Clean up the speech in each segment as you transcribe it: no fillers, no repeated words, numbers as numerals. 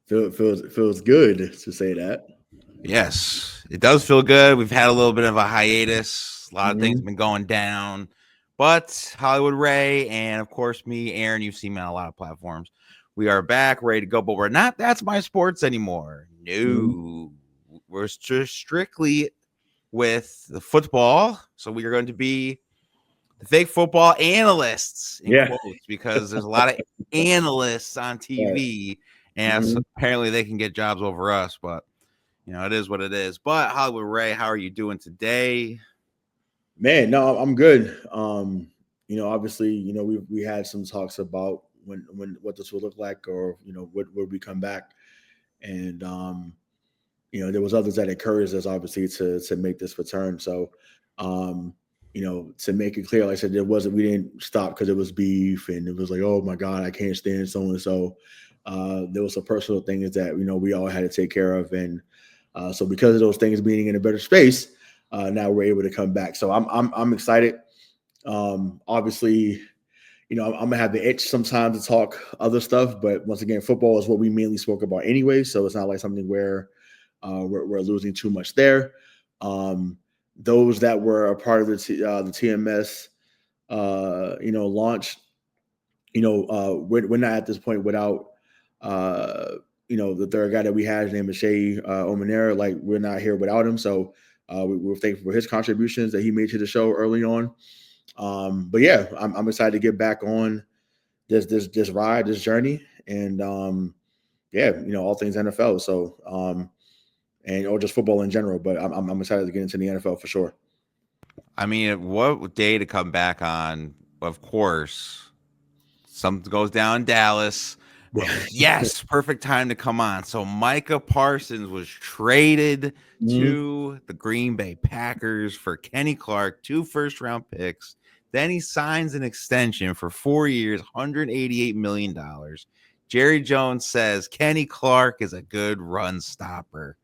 Feels good to say that. Yes, it does feel good. We've had a little bit of a hiatus. A lot of things Hmm. have been going down. But Hollywood Ray and, of course, me, Aaron, you've seen me on a lot of platforms. We are back, ready to go, but we're not That's My Sports anymore. Hmm. No, we're just strictly with the football. So we are going to be the fake football analysts, in Yeah. quotes, because there's a lot of analysts on Right. TV, and Hmm. apparently they can get jobs over us, but it is what it is. But Hollywood Ray, how are you doing today? Man, no, I'm good. Obviously, we had some talks about when what this would look like, or would we come back, and there was others that encouraged us obviously to make this return. So, um, to make it clear, like I said, we didn't stop because it was beef, and it was like, oh my god, I can't stand so and so. There was some personal things that we all had to take care of, and so because of those things being in a better space, now we're able to come back. So I'm excited. Obviously, I'm gonna have the itch sometimes to talk other stuff, but once again, football is what we mainly spoke about anyway. So it's not like something where we're losing too much there. Um, those that were a part of the TMS, launch, we're not at this point without, uh, the third guy that we had, his name is Shay Omanera. Like we're not here without him. So we're thankful for his contributions that he made to the show early on. But yeah, I'm excited to get back on this ride, this journey, and yeah, all things NFL. So and or just football in general. But I'm excited to get into the NFL for sure. I mean, what day to come back on? Of course, something goes down in Dallas. But yes, perfect time to come on. So Micah Parsons was traded Mhm. to the Green Bay Packers for Kenny Clark, 2 first-round picks. Then he signs an extension for 4 years, $188 million. Jerry Jones says Kenny Clark is a good run stopper.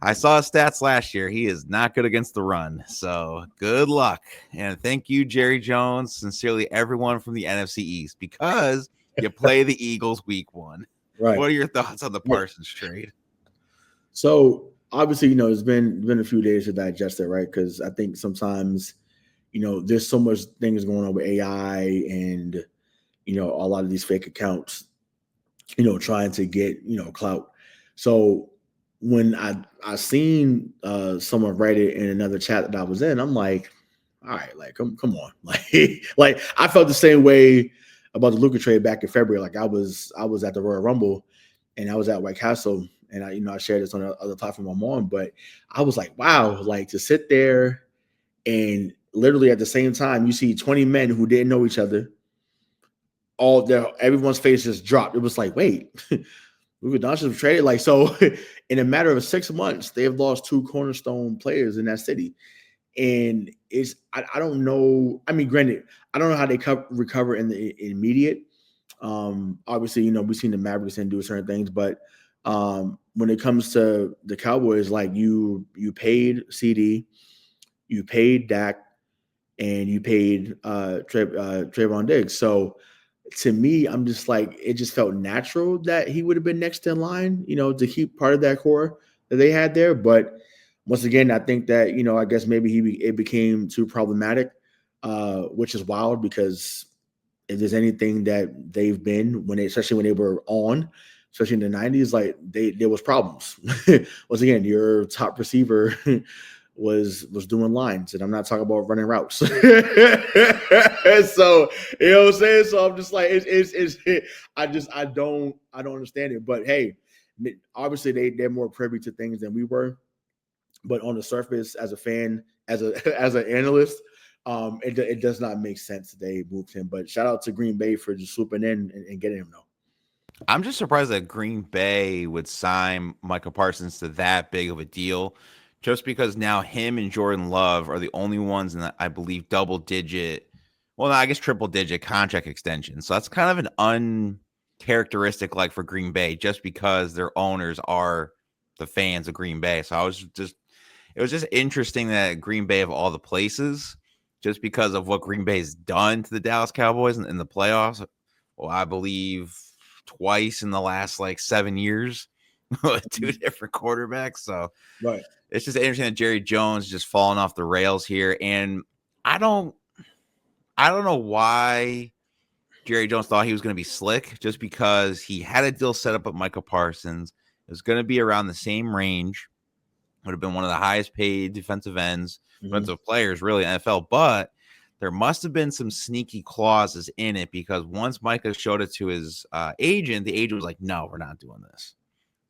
I saw his stats last year. He is not good against the run. So good luck. And thank you, Jerry Jones. Sincerely, everyone from the NFC East, because you play the Eagles week 1. Right. What are your thoughts on the Right. Parsons trade? So obviously, it's been a few days to digest it, right? Because I think sometimes, there's so much things going on with AI and a lot of these fake accounts, trying to get clout. So when I seen someone write it in another chat that I was in, I'm like, all right, like come on, like I felt the same way about the Luka trade back in February. Like I was at the Royal Rumble, and I was at White Castle, and I shared this on the other platform I'm on, but I was like, wow, like to sit there and literally at the same time you see 20 men who didn't know each other, everyone's face just dropped. It was like, wait, Luka Doncic was traded. Like so, in a matter of 6 months, they have lost two cornerstone players in that city. And I don't know. I mean, granted, I don't know how they recover in the immediate. Obviously, we've seen the Mavericks and do certain things, but when it comes to the Cowboys, like you paid CD, you paid Dak, and you paid Trayvon Diggs. So to me, I'm just like, it just felt natural that he would have been next in line, to keep part of that core that they had there. But once again, I think that I guess maybe it became too problematic, which is wild because if there's anything that they've been especially when they were on, especially in the '90s, like there was problems. Once again, your top receiver was doing lines, and I'm not talking about running routes. So what I'm saying. So I'm just like, I don't understand it. But hey, obviously they're more privy to things than we were. But on the surface, as a fan, as a as an analyst, it does not make sense that they moved him. But shout out to Green Bay for just swooping in and getting him though. I'm just surprised that Green Bay would sign Michael Parsons to that big of a deal, just because now him and Jordan Love are the only ones in the, I believe, double digit, well, no, I guess triple digit contract extension. So that's kind of an uncharacteristic like for Green Bay, just because their owners are the fans of Green Bay. So it was just interesting that Green Bay of all the places, just because of what Green Bay's done to the Dallas Cowboys in the playoffs. Well, I believe twice in the last like 7 years with two different quarterbacks. So Right. it's just interesting that Jerry Jones just falling off the rails here. And I don't know why Jerry Jones thought he was going to be slick, just because he had a deal set up with Michael Parsons. It was going to be around the same range. Would have been one of the highest paid defensive ends, defensive players, really, in the NFL. But there must have been some sneaky clauses in it, because once Micah showed it to his agent, the agent was like, no, we're not doing this.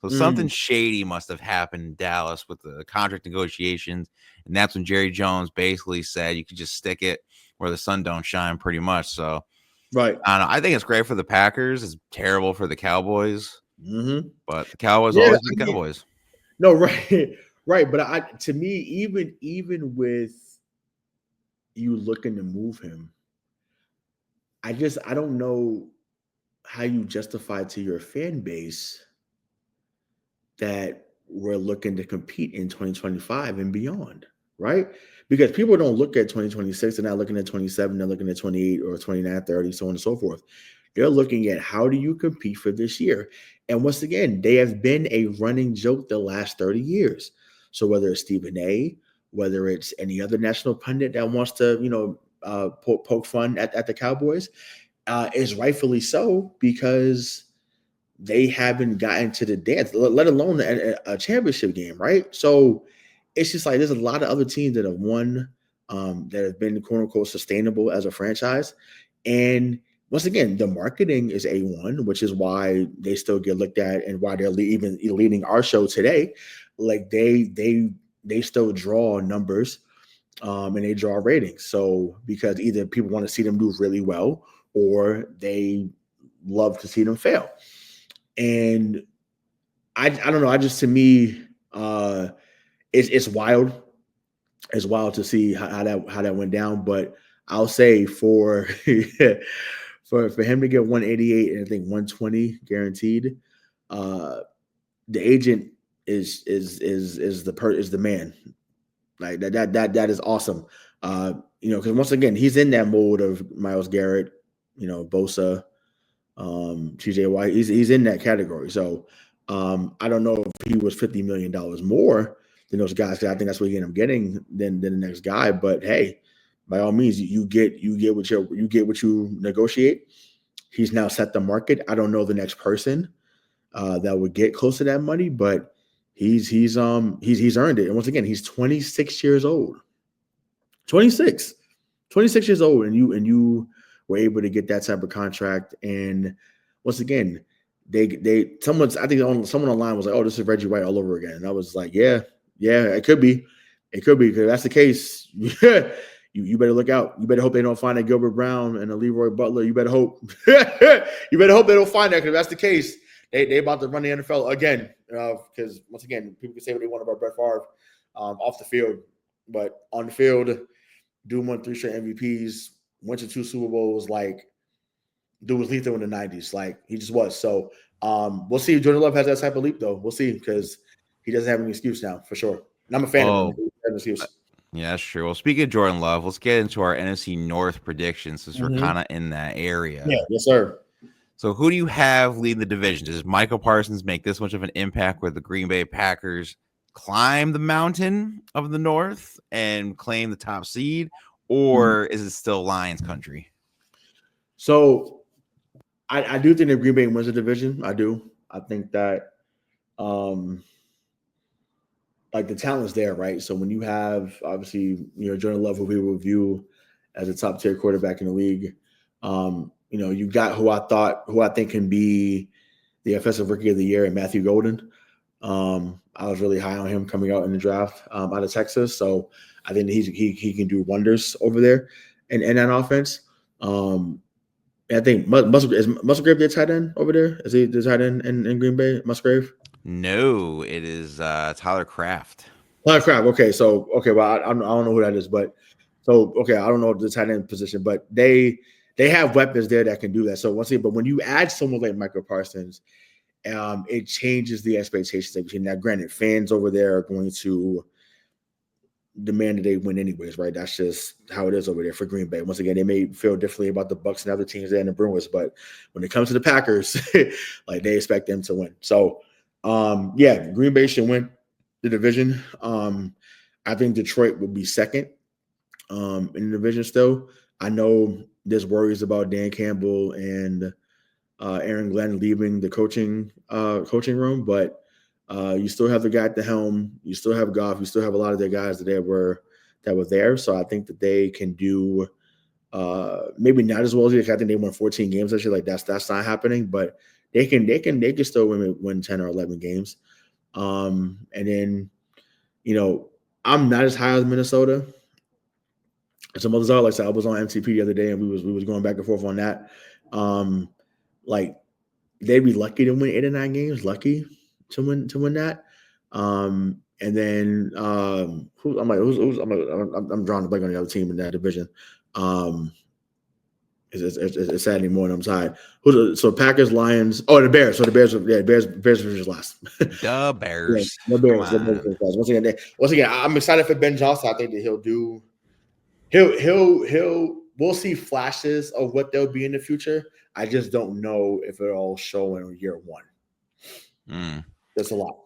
So something shady must have happened in Dallas with the contract negotiations. And that's when Jerry Jones basically said you could just stick it where the sun don't shine, pretty much. So Right. I don't know. I think it's great for the Packers. It's terrible for the Cowboys. But the Cowboys Yeah, always be I the mean, Cowboys. no, right, right. But to me, even with you looking to move him, I don't know how you justify to your fan base that we're looking to compete in 2025 and beyond, right? Because people don't look at 2026, they're not looking at 27, they're looking at 28 or 29, 30, so on and so forth. They're looking at how do you compete for this year? And once again, they have been a running joke the last 30 years. So whether it's Stephen A, whether it's any other national pundit that wants to, poke fun at the Cowboys, is rightfully so, because they haven't gotten to the dance, let alone a championship game, right? So it's just like there's a lot of other teams that have won, that have been quote unquote sustainable as a franchise. And once again, the marketing is A1, which is why they still get looked at and why they're even leading our show today. Like they still draw numbers, and they draw ratings. So because either people want to see them do really well or they love to see them fail. And I don't know. I just, to me, it's wild. It's wild to see how that went down. But I'll say for for him to get 188 and I think 120 guaranteed, the agent is the man. Like that is awesome. Because once again, he's in that mode of Myles Garrett, Bosa, TJ White. He's in that category. So I don't know if he was $50 million more than those guys, because I think that's what he ended up getting than the next guy. But hey, by all means, you get what you negotiate. He's now set the market. I don't know the next person that would get close to that money, but he's earned it. And once again, he's 26 years old. 26 years old, and you were able to get that type of contract. And once again, someone online was like, "Oh, this is Reggie White all over again." And I was like, "Yeah, it could be, because if that's the case, you better look out. You better hope they don't find a Gilbert Brown and a Leroy Butler. You better hope, you better hope they don't find that, because if that's the case, they about to run the NFL again. Because once again, people can say what they want about Brett Favre off the field, but on the field, dude won 3 straight MVPs, went to 2 Super Bowls. Like, dude was lethal in the 90s. Like, he just was. So we'll see if Jordan Love has that type of leap, though. We'll see, because he doesn't have any excuse now, for sure. And I'm a fan of him. He doesn't have an excuse. Yeah, that's true. Well, speaking of Jordan Love, let's get into our NFC North predictions, since we're kind of in that area. Yeah, yes, sir. So who do you have leading the division? Does Michael Parsons make this much of an impact where the Green Bay Packers climb the mountain of the North and claim the top seed, or is it still Lions country? So I do think that Green Bay wins the division. I do. I think that like the talent's there, right? So when you have, obviously, Jordan Love, who we will view as a top tier quarterback in the league, you got who I think can be the offensive rookie of the year, and Matthew Golden. I was really high on him coming out in the draft out of Texas. So I think he can do wonders over there in that offense. I think Musgrave the tight end over there? Is he the tight end in Green Bay? Musgrave? No, it is Tyler Kraft. Tyler Kraft. Okay, well, I don't know who that is, but okay, I don't know the tight end position, but they have weapons there that can do that. So once again, but when you add someone like Michael Parsons, it changes the expectations between that. Granted, fans over there are going to demanded they win anyways, right? That's just how it is over there for Green Bay. Once again, they may feel differently about the Bucks and other teams there and the Brewers, but when it comes to the Packers, like they expect them to win. So, yeah, Green Bay should win the division. I think Detroit will be second in the division still. I know there's worries about Dan Campbell and Aaron Glenn leaving the coaching room, but you still have the guy at the helm. You still have Goff. You still have a lot of their guys that were there. So I think that they can do maybe not as well as I think they won 14 games this year. Like that's not happening, but they can still win 10 or 11 games. And then I'm not as high as Minnesota. Some others are. Like I said, I was on MTP the other day, and we was going back and forth on that. Like they'd be lucky to win 8 or 9 games. Lucky to win that. And then I'm drawing a blank on the other team in that division. It's Saturday morning. I'm tired. So Packers, Lions. Oh, the Bears. So the Bears finished last. The Bears. Yeah, the Bears. Once again, I'm excited for Ben Johnson. I think that he'll do. We'll see flashes of what they'll be in the future. I just don't know if it'll all show in year one. That's a lot.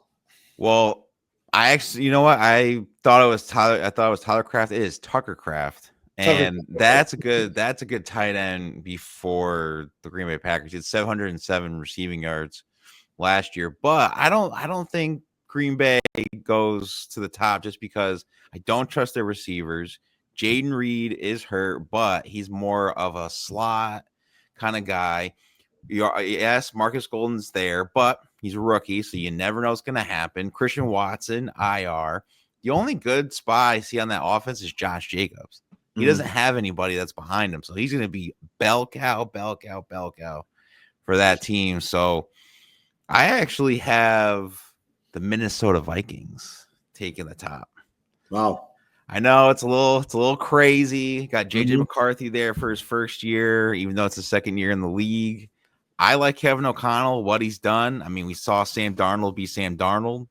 Well, I actually, you know what? I thought it was Tyler Kraft. It is Tucker Kraft. And that's a good tight end before the Green Bay Packers. He had 707 receiving yards last year. But I don't think Green Bay goes to the top just because I don't trust their receivers. Jaden Reed is hurt, but he's more of a slot kind of guy. Yes, Marcus Golden's there, but he's a rookie, so you never know what's going to happen. Christian Watson, IR. The only good spot I see on that offense is Josh Jacobs. He doesn't have anybody that's behind him, so he's going to be bell cow for that team. So I actually have the Minnesota Vikings taking the top. Wow. I know it's a little crazy. Got JJ McCarthy there for his first year, even though it's the second year in the league. I like Kevin O'Connell, what he's done. I mean, we saw Sam Darnold be Sam Darnold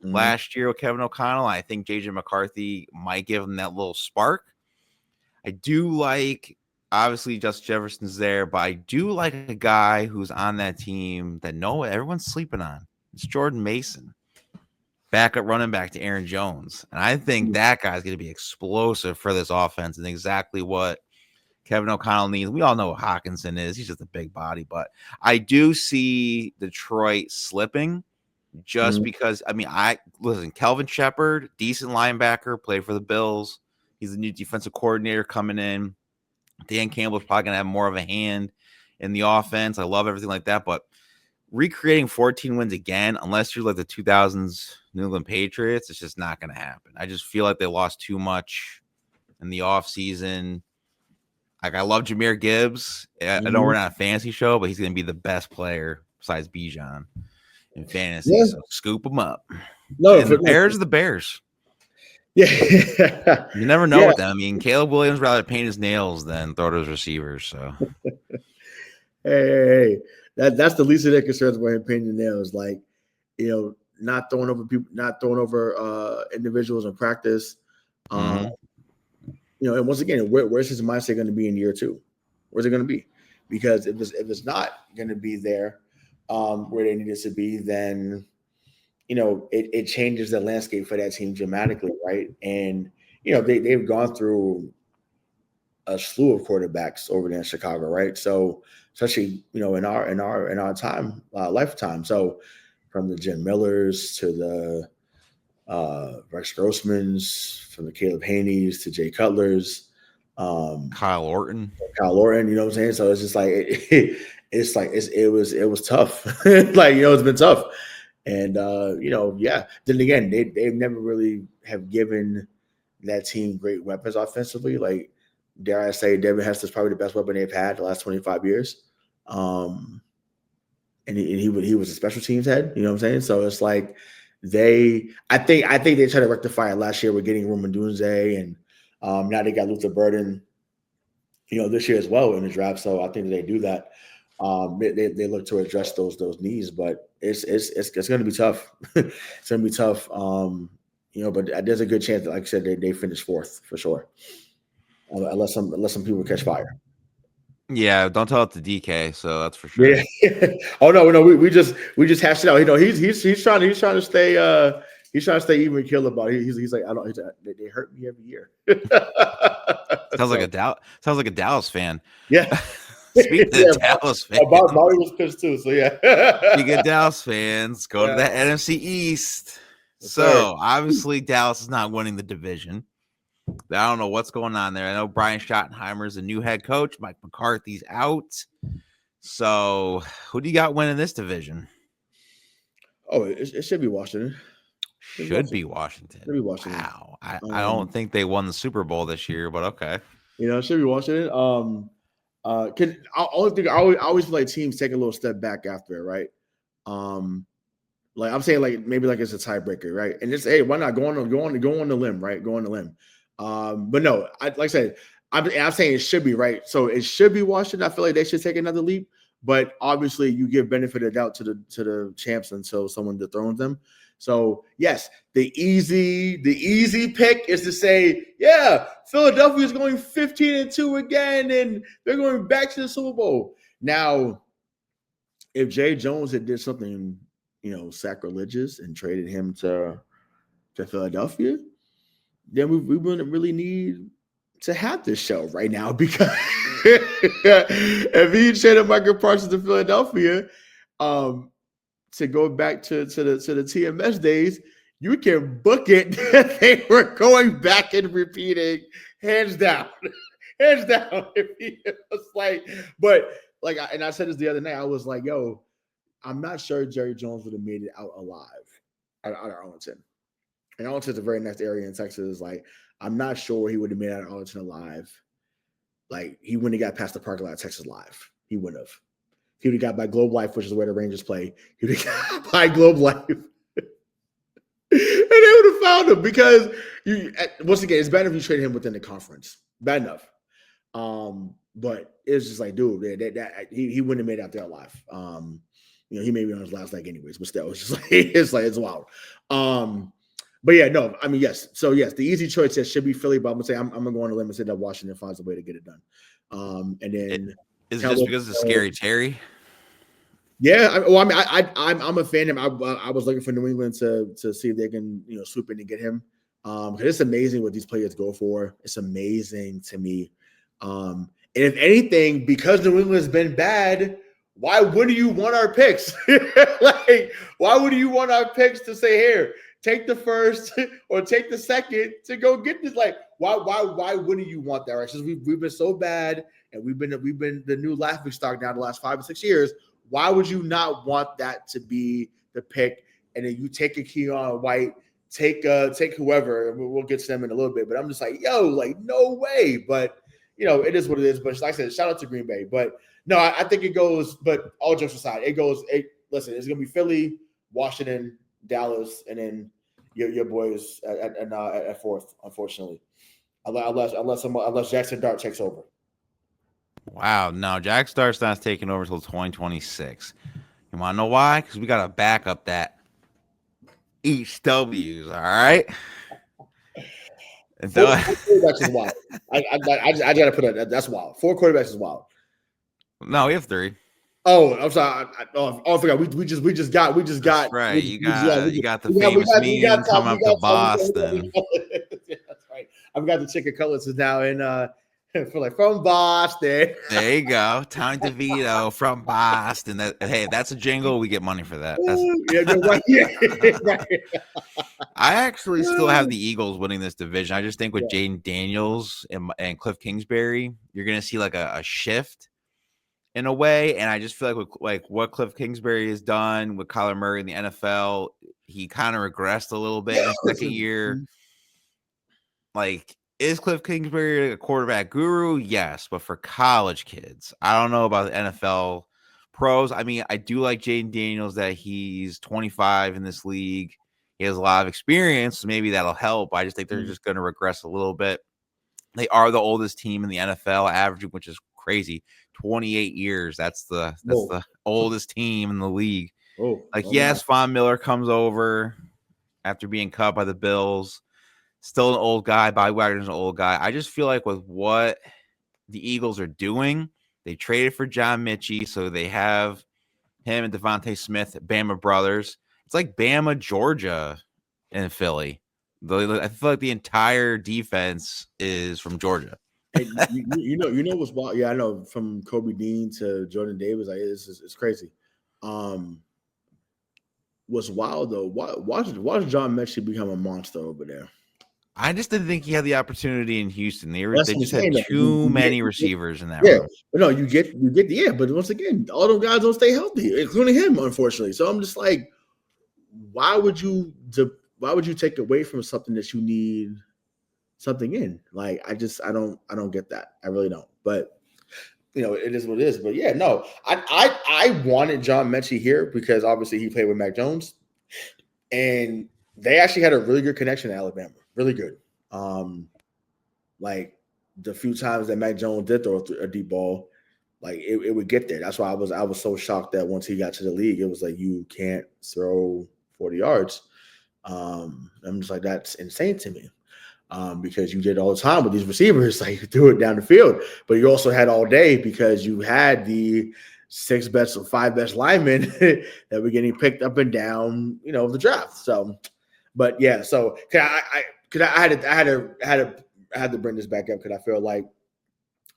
last year with Kevin O'Connell. I think JJ McCarthy might give him that little spark. I do like, obviously, Justin Jefferson's there, but I do like a guy who's on that team that everyone's sleeping on. It's Jordan Mason. Backup running back to Aaron Jones. And I think that guy's going to be explosive for this offense and exactly what Kevin O'Connell needs. We all know what Hawkinson is. He's just a big body. But I do see Detroit slipping just because, I mean, listen, Kelvin Shepard, decent linebacker, played for the Bills. He's the new defensive coordinator coming in. Dan Campbell's probably going to have more of a hand in the offense. I love everything like that. But recreating 14 wins again, unless you're like the 2000s New England Patriots, it's just not going to happen. I just feel like they lost too much in the offseason. Like, I love Jahmyr Gibbs. I know we're not a fantasy show, but he's going to be the best player besides Bijan in fantasy. Yeah. So scoop him up. No, the Bears are the Bears. Yeah. You never know with them. I mean, Caleb Williams rather paint his nails than throw to his receivers. So, hey. That's the least of their concerns about him painting the nails. Like, not throwing over people, not throwing over individuals in practice. And once again, where's his mindset going to be in year 2? Where's it going to be? Because if it's not going to be there where they need it to be, then it changes the landscape for that team dramatically, right? And they've gone through a slew of quarterbacks over there in Chicago, right? So especially in our time, lifetime. So from the Jim Millers to the Rex Grossmans, from the Caleb Haneys to Jay Cutlers, Kyle Orton. You know what I'm saying? So it's just like it was tough. Like it's been tough, and yeah. Then again, they've never really have given that team great weapons offensively. Like, dare I say, Devin Hester's probably the best weapon they've had the last 25 years. And he was a special teams head, you know what I'm saying? So it's like I think they tried to rectify it last year with getting Roman Dunze, and now they got Luther Burden, this year as well in the draft. So I think they do that. They look to address those needs, but it's going to be tough. It's going to be tough. but there's a good chance that, like I said, they finish fourth for sure, unless some people catch fire. Yeah, don't tell it to DK. So that's for sure. Yeah. Oh no, we just hashed it out. He's trying to stay he's trying to stay even kill about it. He's like, I don't. They hurt me every year. Sounds like a Dallas fan. Yeah. Speaking Yeah, of Dallas fans, Bobby was pissed too. So yeah. speaking of Dallas fans, go to the NFC East. Yes, So obviously Dallas is not winning the division. I don't know what's going on there. I know Brian Schottenheimer is a new head coach. Mike McCarthy's out. So who do you got winning this division? Oh, it should be Washington. Should be Washington. Should be Washington. Wow. I don't think they won the Super Bowl this year, but okay. It should be Washington. Cause I always think I always feel like teams take a little step back after it, right? Like I'm saying, like maybe like it's a tiebreaker, right? And just hey, why not go on the limb, right? Go on the limb. But no, like I said, I'm saying it should be right. So it should be Washington. I feel like they should take another leap. But obviously, you give benefit of doubt to the champs until someone dethrones them. So yes, the easy pick is to say, yeah, Philadelphia is going 15-2 again, and they're going back to the Super Bowl. Now, if Jay Jones had did something, sacrilegious and traded him to Philadelphia, then we wouldn't really need to have this show right now because if he traded Michael Parsons to Philadelphia, to go back to the TMS days, you can book it. They were going back and repeating, hands down. It was like, but like, and I said this the other night. I was like, yo, I'm not sure Jerry Jones would have made it out alive out of Arlington. And Arlington's the very next area in Texas. Like, I'm not sure he would have made it out of Arlington alive. Like, he wouldn't have got past the parking lot of Texas live. He wouldn't have. He would have got by Globe Life, which is where the Rangers play. He would have got by Globe Life. And they would have found him because, once again, it's better if you trade him within the conference. Bad enough. But it's just like, dude, he wouldn't have made it out there alive. He may be on his last leg anyways, but still, it's just like, it's wild. But yeah, no, I mean, yes. So yes, the easy choice should be Philly, but I'm gonna say I'm gonna go on a limb and say that Washington finds a way to get it done. And then is it just because of Scary Terry? Yeah, I'm a fan of him. I was looking for New England to see if they can swoop in and get him. Because it's amazing what these players go for. It's amazing to me. And if anything, because New England's been bad, why wouldn't you want our picks? Like, why would you want our picks to say, here, take the first or take the second to go get this? Like, why wouldn't you want that? Right? Since we've been so bad and we've been the new laughing stock now the last 5 or 6 years. Why would you not want that to be the pick? And then you take a Keon White, take whoever. We'll get to them in a little bit. But I'm just like, yo, like, no way. But it is what it is. But like I said, shout out to Green Bay. But no, I think it goes. But all jokes aside, it goes. Listen, it's gonna be Philly, Washington, Dallas, and then your boys at fourth. Unfortunately, unless Jackson Dart takes over. Wow, no, Jack Star's not taking over until 2026. You want to know why? Because we got to back up that each W's, all right? Four quarterbacks is wild. I got to put that. That's wild. 4 quarterbacks is wild. No, we have 3. Oh, I'm sorry. I forgot. We just got. That's right. You got the famous meme coming up to Boston. That's right. I've got the chicken cutlets is now in from Boston. There you go. Tommy DeVito from Boston. That's a jingle. We get money for that. I actually still have the Eagles winning this division. I just think with Jaden Daniels and Cliff Kingsbury, you're going to see like a shift in a way. And I just feel like what Cliff Kingsbury has done with Kyler Murray in the NFL, he kind of regressed a little bit in his second year. Like, is Cliff Kingsbury a quarterback guru? Yes, but for college kids, I don't know about the NFL pros. I mean, I do like Jaden Daniels that he's 25 in this league. He has a lot of experience, so maybe that'll help. I just think they're just going to regress a little bit. They are the oldest team in the NFL, averaging, which is crazy, 28 years. That's the oldest team in the league. Yes, Von Miller comes over. after being cut by the Bills. Still an old guy. Bobby Wagner's an old guy. I just feel like with what the Eagles are doing, they traded for John Mitchie, so they have him and Devontae Smith, Bama brothers. It's like Bama, Georgia, and Philly. I feel like the entire defense is from Georgia. And you know what's wild? Yeah, I know, from Kobe Dean to Jordan Davis, like it's crazy. What's wild though? Watch John Mechie become a monster over there. I just didn't think he had the opportunity in Houston. They That's what I'm just had saying, though. too many receivers in that Yeah, room. but no, you get yeah. But once again, all those guys don't stay healthy, including him, unfortunately. So I'm just like, why would you take away from something that you need something in? Like, I don't get that. I really don't. But it is what it is. But yeah, no, I wanted John Mechie here because obviously he played with Mac Jones, and they actually had a really good connection to Alabama, really good. Like the few times that Mac Jones did throw a deep ball, like it would get there. That's why I was so shocked that once he got to the league, it was like, you can't throw 40 yards. I'm just like, that's insane to me. Because you did all the time with these receivers, like you threw it down the field, but you also had all day because you had the 6 best or 5 best linemen that were getting picked up and down, the draft. So, but yeah, so I had to bring this back up because I feel like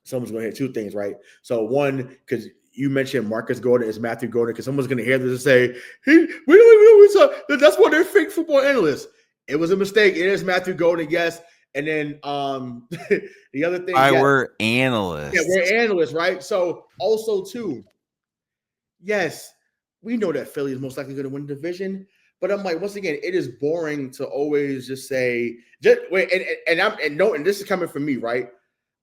someone's going to hear two things, right? So one, because you mentioned Marcus Gordon is Matthew Gordon, because someone's going to hear this and say, we don't even know that's what they're fake football analysts. It was a mistake. It is Matthew Gordon, yes. And then the other thing, we're analysts. Yeah, we're analysts, right? So also too, yes, we know that Philly is most likely going to win the division. But I'm like, once again, it is boring to always just say, wait, and this is coming from me, right?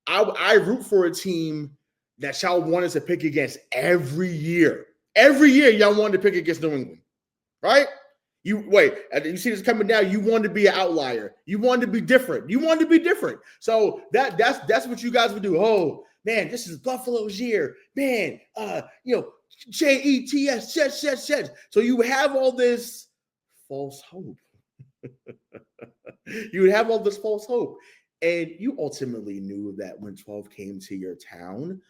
I root for a team that y'all wanted to pick against every year. Every year, y'all wanted to pick against New England, right? You see this coming down. You wanted to be an outlier. You wanted to be different. So that's what you guys would do. Oh man, this is Buffalo's year, man. Jets, Jets. So you have all this false hope. You would have all this false hope. And you ultimately knew that when 12 came to your town,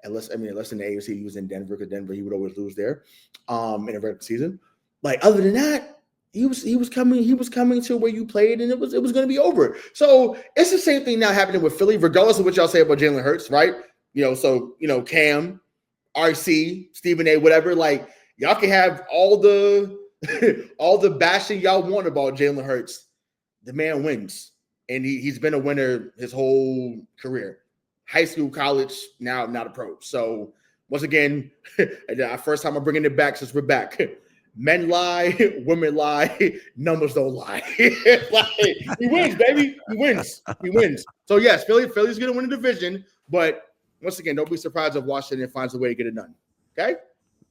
unless in the AFC, he was in Denver, because Denver, he would always lose there in a regular season. Like, other than that, he was coming to where you played, and it was going to be over. So it's the same thing now happening with Philly, regardless of what y'all say about Jalen Hurts, right? Cam, RC, Stephen A, whatever. Like, y'all can have all the all the bashing y'all want about Jalen Hurts. The man wins, and he's been a winner his whole career, high school, college, now not a pro. So once again, first time I'm bringing it back since we're back. Men lie, women lie, numbers don't lie. Like, he wins, baby. He wins. So yes, Philly's going to win the division, but once again, don't be surprised if Washington finds a way to get it done. Okay?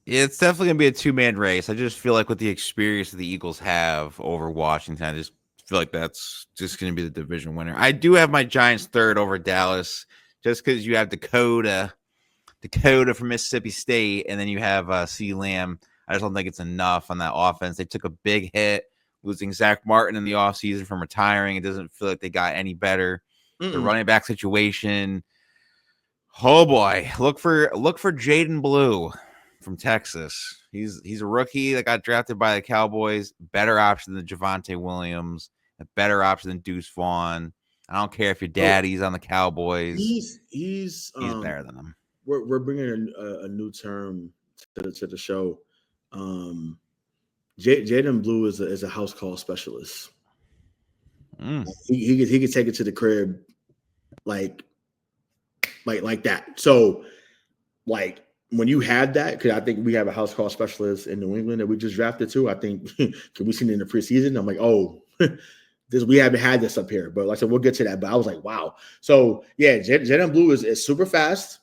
It's definitely going to be a two-man race. I just feel like with the experience that the Eagles have over Washington, I just feel like that's just going to be the division winner. I do have my Giants third over Dallas, just because you have Dakota from Mississippi State, and then you have CeeDee Lamb. I just don't think it's enough on that offense. They took a big hit losing Zach Martin in the offseason from retiring. It doesn't feel like they got any better. The running back situation. Oh boy, look for Jaden Blue from Texas. He's a rookie that got drafted by the Cowboys. Better option than Javonte Williams. A better option than Deuce Vaughn. I don't care if your daddy's on the Cowboys. He's better than him. We're bringing a new term to the show. Jaden Blue is a house call specialist. He could take it to the crib like that. So like, when you have that, because I think we have a house call specialist in New England that we just drafted too. I think because we seen it in the preseason. I'm like, oh, we haven't had this up here. But like I said, we'll get to that. But I was like, wow. So yeah, Jaden Blue is super fast.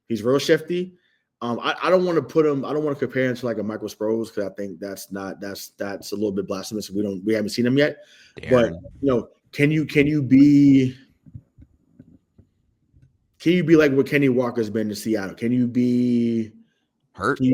He's real shifty. I don't want to put him. I don't want to compare him to like a Michael Sproles, because I think that's a little bit blasphemous. We haven't seen him yet. Darren. But can you be like what Kenny Walker's been to Seattle? Can you be Hurt. Yeah.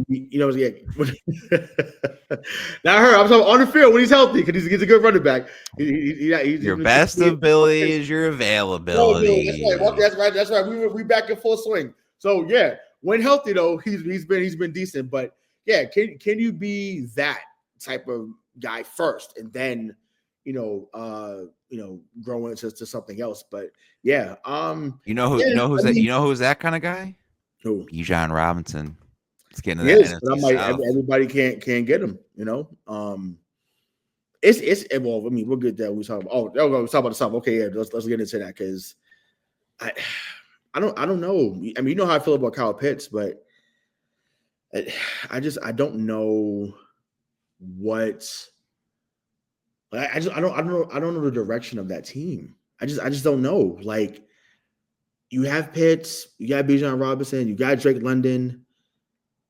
Not hurt. I'm talking on the field when he's healthy because he's a good running back. He's Your been best ability is your availability. No, that's right. That's right. We back in full swing. So yeah, when healthy though, he's been decent. But yeah, can you be that type of guy first and then grow into something else? But yeah, You know who? yeah, You know who's I that? mean, You know who's that kind of guy? who Bijan Robinson. Let's get into he that is, but NFC I'm like South. everybody can't get him. It's well. I mean, we'll get that. We talk about. Oh, we talk about the South. Okay, yeah. Let's get into that because I I don't know. I mean, you know how I feel about Kyle Pitts, but I don't know what. I don't know the direction of that team. I just don't know. Like you have Pitts, you got Bijan Robinson, you got Drake London.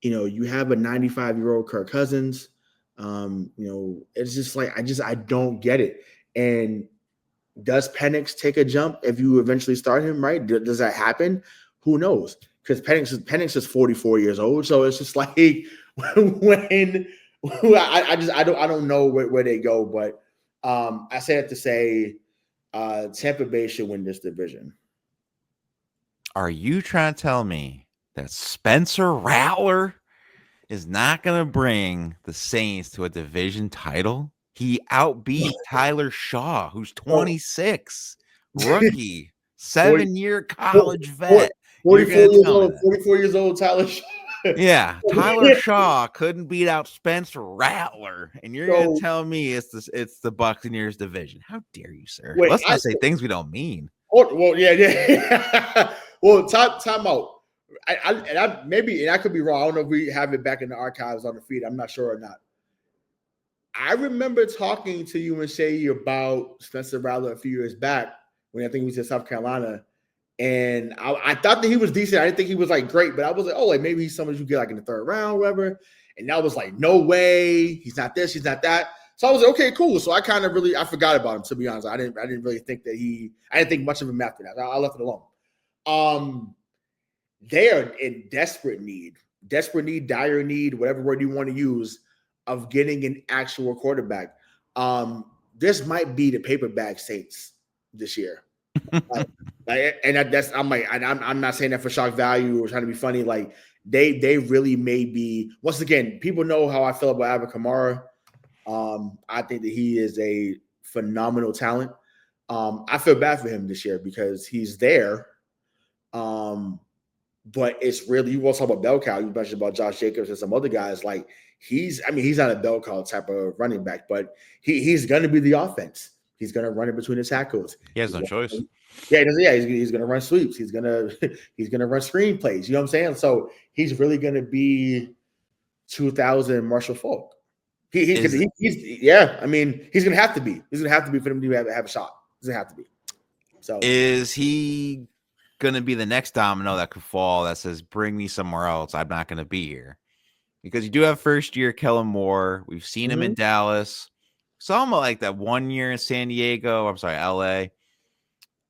You have a 95-year-old Kirk Cousins. It's just like I don't get it. And does Penix take a jump if you eventually start him? Right? Does that happen? Who knows? Because Penix is 44 years old, so it's just like when I don't know where they go, but I say it to say Tampa Bay should win this division. Are you trying to tell me that Spencer Rattler is not going to bring the Saints to a division title? He outbeat Tyler Shaw, who's 26, rookie, 40, 7-year college 40, vet. You're 44 going to years tell me old, that? 44 years old, Tyler. Yeah, Tyler Shaw couldn't beat out Spencer Rattler, and you're going to So tell me it's the Buccaneers division? How dare you, sir? wait, Let's not say things we don't mean. well, yeah. Well, time out. I could be wrong. I don't know if we have it back in the archives on the feed. I'm not sure or not. I remember talking to you and Shay about Spencer Rattler a few years back when I think he was in South Carolina. And I thought that he was decent. I didn't think he was like great, but I was like, oh, like maybe he's someone you get like in the third round, or whatever. And I was like, no way, he's not this, he's not that. So I was like, okay, cool. So I kind of I forgot about him, to be honest. I didn't really think I didn't think much of him after that. I left it alone. They are in desperate need, dire need, whatever word you want to use, of getting an actual quarterback. This might be the paper bag Saints this year. I'm not saying that for shock value or trying to be funny. Like they really may be. Once again, people know how I feel about Alvin Kamara. I think that he is a phenomenal talent. I feel bad for him this year because he's there. But it's really, you want to talk about bell cow. You mentioned about Josh Jacobs and some other guys. Like he's not a bell cow type of running back, but he's going to be the offense. He's going to run it between the tackles. He has no choice. Yeah, he's going to run sweeps. He's going to run screenplays. You know what I'm saying? So he's really going to be 2000 Marshall Faulk. Yeah. I mean, he's going to have to be. He's going to have to be for him to have a shot. He's going to have to be. So is he going to be the next domino that could fall that says, bring me somewhere else? I'm not going to be here. Because you do have first year Kellen Moore. We've seen him in Dallas. Saw him like that 1 year in San Diego. I'm sorry, LA.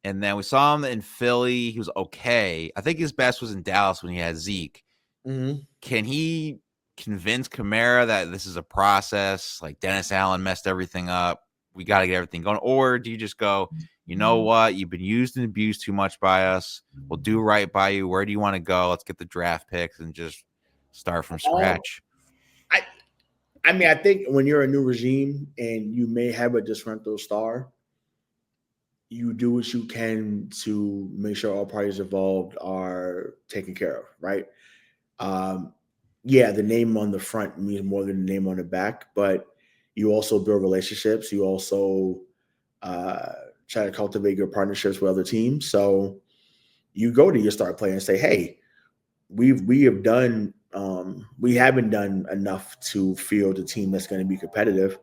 And then we saw him in Philly. He was okay. I think his best was in Dallas when he had Zeke. Can he convince Kamara that this is a process? Like Dennis Allen messed everything up. We got to get everything going. Or do you just go, you know what? You've been used and abused too much by us. We'll do right by you. Where do you want to go? Let's get the draft picks and just start from scratch. I mean, I think when you're a new regime and you may have a disgruntled star, you do what you can to make sure all parties involved are taken care of, right? Yeah, the name on the front means more than the name on the back, but you also build relationships. You also try to cultivate good partnerships with other teams. So you go to your star player and say, hey, we haven't done enough to field a team that's going to be competitive.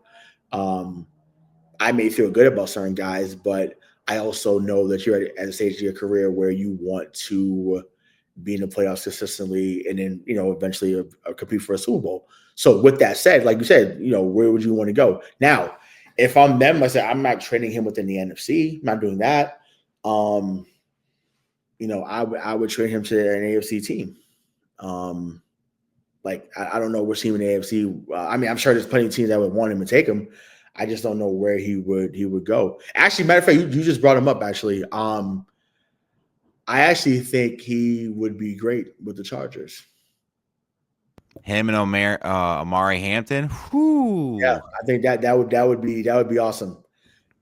I may feel good about certain guys, but I also know that you're at a stage of your career where you want to be in the playoffs consistently and then, eventually compete for a Super Bowl. So with that said, like you said, where would you want to go? Now, if I'm them, I say, I'm not trading him within the NFC. I'm not doing that. I would trade him to an AFC team. Like I don't know which team in the AFC. I mean, I'm sure there's plenty of teams that would want him to take him. I just don't know where he would go. Actually, matter of fact, you just brought him up. Actually, I actually think he would be great with the Chargers. Him and Amari Hampton. Whoo. Yeah, I think that would be awesome.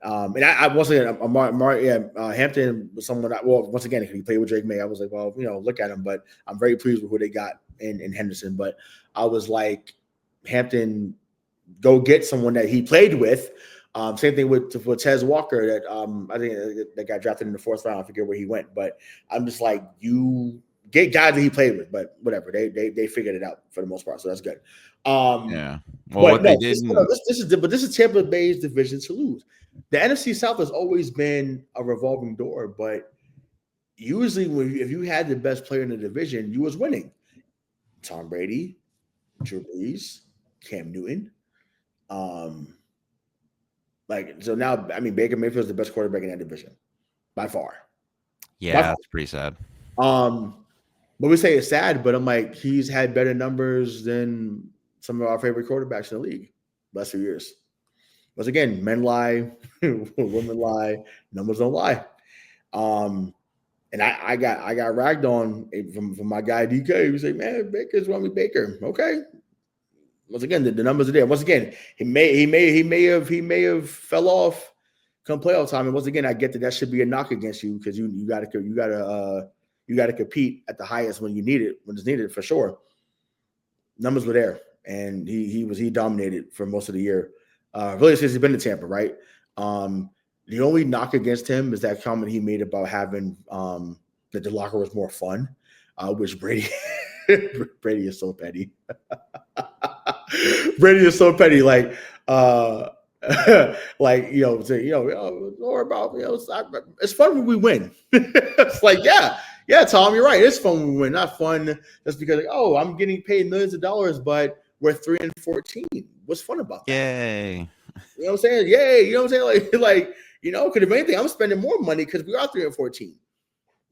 And I once again, Hampton was someone. Once again, he played with Drake May. I was like, well, look at him. But I'm very pleased with who they got in Henderson. But I was like, Hampton, go get someone that he played with. Same thing with Tez Walker that I think that got drafted in the 4th round. I forget where he went, but I'm just like, you get guys that he played with, but whatever. They figured it out for the most part, so that's good. Yeah. Well, but what no, they did. This is Tampa Bay's division to lose. The NFC South has always been a revolving door, but usually if you had the best player in the division, you was winning. Tom Brady, Drew Brees, Cam Newton. So now, I mean, Baker Mayfield's the best quarterback in that division by far. Yeah, that's pretty sad. But we say it's sad, but I'm like, he's had better numbers than some of our favorite quarterbacks in the league last few years. Once again, men lie, women lie, numbers don't lie. And I got ragged on from my guy DK. He was like, man, Baker's want me Baker. Okay. Once again, the numbers are there. Once again, he may have fell off come playoff time. And once again, I get that should be a knock against you because you gotta compete at the highest when it's needed for sure. Numbers were there, and he dominated for most of the year. Really since he's been in Tampa, right? The only knock against him is that comment he made about having that the locker was more fun, which Brady Brady is so petty. Brady is so petty. Like, like say, don't worry about it's fun when we win. It's like, yeah, Tom, you're right. It's fun when we win, not fun just because I'm getting paid millions of dollars, but we're 3-14. What's fun about that? Yay. You know what I'm saying? Yay. You know what I'm saying? Like, because if anything, I'm spending more money because we are 3-14.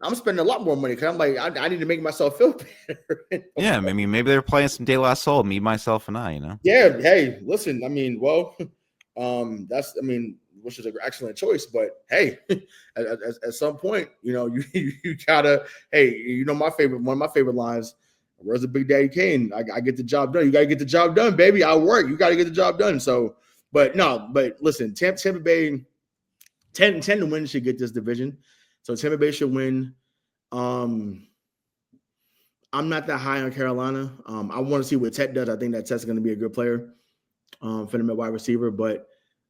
I'm spending a lot more money because I'm like, I need to make myself feel better. Yeah, I mean, maybe they're playing some De La Soul, me, myself, and I, Yeah, hey, listen, I mean, well, which is an excellent choice, but hey, at some point, you gotta, hey, one of my favorite lines, where's the Big Daddy Kane? I get the job done. You gotta get the job done, baby. I work. You gotta get the job done. So, but listen, Tampa Bay 10 to win should get this division. So Tampa Bay should win. I'm not that high on Carolina. I want to see what Tet does. I think that Tet's going to be a good player for them at wide receiver, but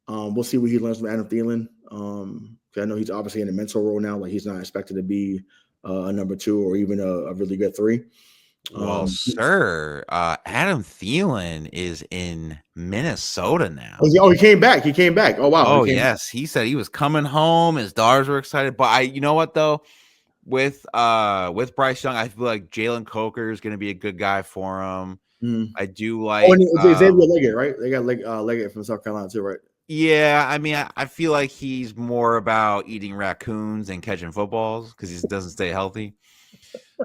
we'll see what he learns from Adam Thielen. Because I know he's obviously in a mental role now. Like, he's not expected to be a number 2 or even a really good 3. Well, sir, Adam Thielen is in Minnesota now. Oh, he came back. He came back. Oh, wow. Oh, yes. He said he was coming home. His daughters were excited. But you know what, though? With Bryce Young, I feel like Jalen Coker is going to be a good guy for him. I do like. Oh, and Xavier Leggett, right? They got Leggett from South Carolina too, right? Yeah, I mean, I feel like he's more about eating raccoons and catching footballs because he doesn't stay healthy.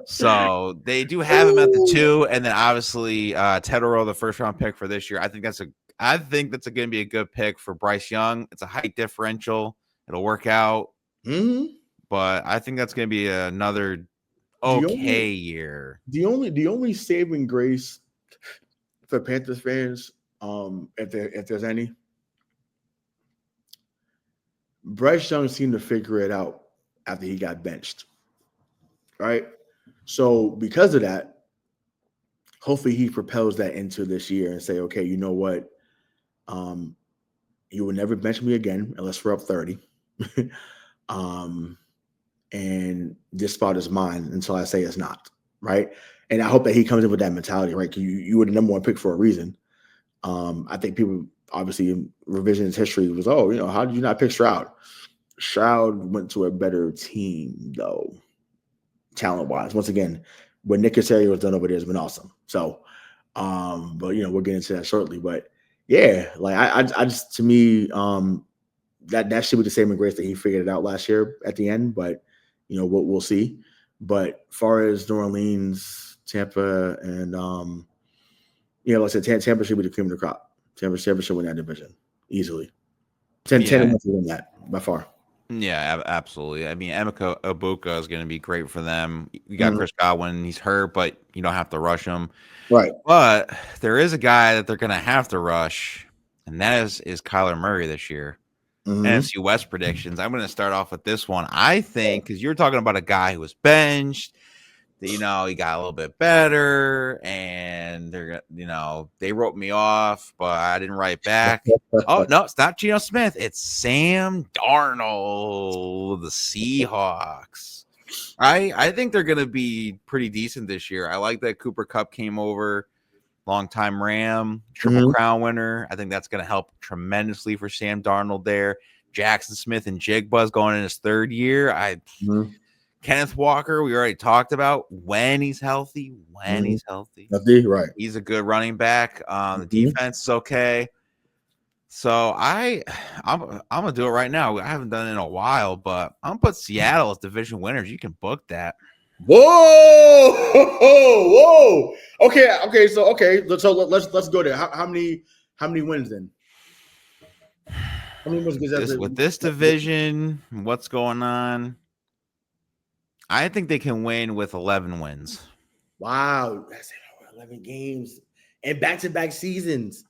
So they do have him at the 2, and then obviously Tedero, the 1st-round pick for this year. I think that's going to be a good pick for Bryce Young. It's a height differential. It'll work out. Mm-hmm. But I think that's going to be another okay year. The only saving grace for Panthers fans, if there's any, Bryce Young seemed to figure it out after he got benched. Right? So because of that, hopefully he propels that into this year and say, okay, you know what? You will never bench me again unless we're up 30. And this spot is mine until I say it's not, right? And I hope that he comes in with that mentality, right? Because you were the number 1 pick for a reason. I think people, obviously, in revisionist history was, how did you not pick Stroud? Stroud went to a better team, though, talent-wise. Once again, what Nick Casario has done over there has been awesome. So, but, we'll get into that shortly. But, yeah, like, I just, to me, that should be the saving grace that he figured it out last year at the end. But, we'll see. But as far as New Orleans, Tampa, and Like I said, Tampa should be the cream of the crop. Tampa should win that division easily. 10 Yeah. wins to win that by far. Yeah, absolutely. I mean, Emeka Ibuka is going to be great for them. You got Chris Godwin; he's hurt, but you don't have to rush him. Right. But there is a guy that they're going to have to rush, and that is Kyler Murray this year. NFC West predictions. I'm going to start off with this one. I think because you're talking about a guy who was benched. He got a little bit better, and they wrote me off, but I didn't write back. Oh no, it's not Geno Smith. It's Sam Darnold, the Seahawks. I think they're going to be pretty decent this year. I like that Cooper Kupp came over, longtime Ram, Triple Crown winner. I think that's going to help tremendously for Sam Darnold there. Jackson Smith and Jigba's going in his third year. Kenneth Walker, we already talked about when he's healthy. He's healthy. Right. He's a good running back. The defense is okay. So I'm gonna do it right now. I haven't done it in a while, but I'm gonna put Seattle as division winners. You can book that. Whoa. Okay. So let's go there. How many wins then? How many wins with this division? What's going on? I think they can win with 11 wins. Wow, that's 11 games and back-to-back seasons.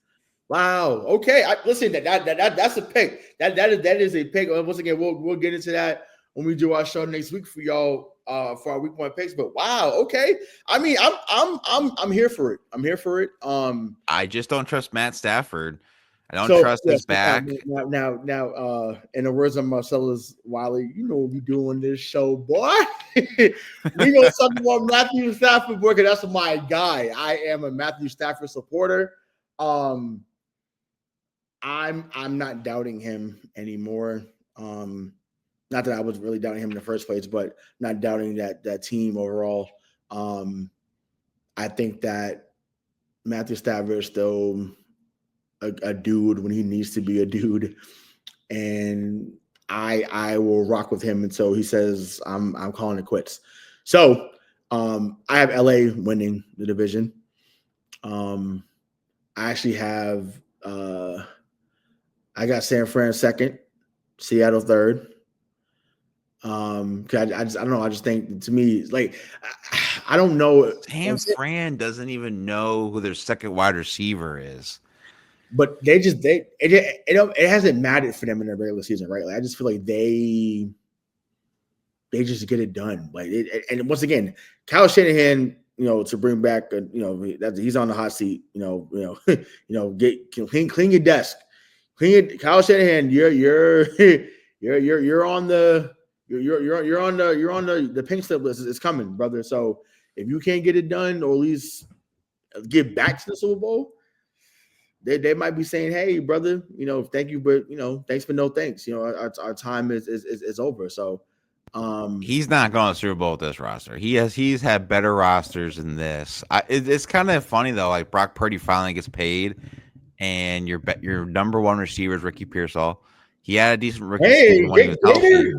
Wow. Okay. Listen, that's a pick. That is a pick. Once again, we'll get into that when we do our show next week for y'all for our week 1 picks. But wow. Okay. I mean, I'm here for it. I'm here for it. I just don't trust Matt Stafford. I don't trust his back. Now, in the words of Marcellus Wiley, what we do on this show, boy. We gonna talk about Matthew Stafford, boy, because that's my guy. I am a Matthew Stafford supporter. I'm not doubting him anymore. Not that I was really doubting him in the first place, but not doubting that team overall. I think that Matthew Stafford is still a dude when he needs to be a dude, and I will rock with him until he says I'm calling it quits. So I have LA winning the division. I actually have I got San Fran second, Seattle third. Cause I don't know. I just think to me, like, I don't know. San Fran doesn't even know who their second wide receiver is. But it hasn't mattered for them in their regular season, right? Like, I just feel like they just get it done. Like, and once again, Kyle Shanahan, to bring back, he's on the hot seat. Get clean your desk, Kyle Shanahan. You're on the pink slip list. It's coming, brother. So if you can't get it done, or at least get back to the Super Bowl, they might be saying, "Hey, brother, thank you, but thanks but no thanks. Our time is over." So he's not going to Super Bowl with this roster. He's had better rosters than this. It's kind of funny though. Like, Brock Purdy finally gets paid, and your number one receiver is Ricky Pearsall. He had a decent rookie season when he was healthy.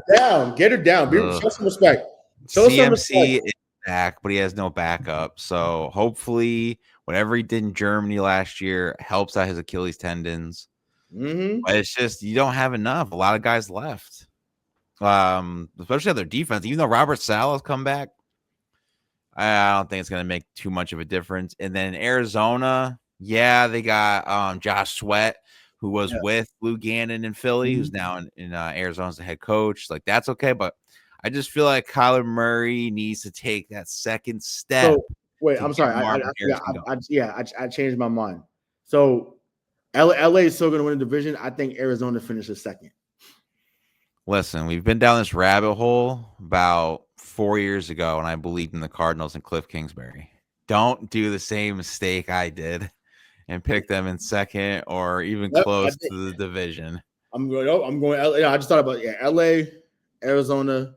Get her down. Show some respect. CMC is back, but he has no backup. So hopefully, whatever he did in Germany last year helps out his Achilles tendons. But it's just you don't have enough. A lot of guys left, especially on their defense. Even though Robert Saleh's come back, I don't think it's going to make too much of a difference. And then Arizona, they got Josh Sweat, who was with Lou Gannon in Philly, who's now in Arizona as the head coach. Like, that's okay, but I just feel like Kyler Murray needs to take that second step. So, wait, I'm sorry. I changed my mind. So LA is still going to win the division. I think Arizona finishes second. Listen, we've been down this rabbit hole about 4 years ago, and I believed in the Cardinals and Cliff Kingsbury. Don't do the same mistake I did and pick them in second or even close to the division. I'm going LA. I just thought about LA, Arizona,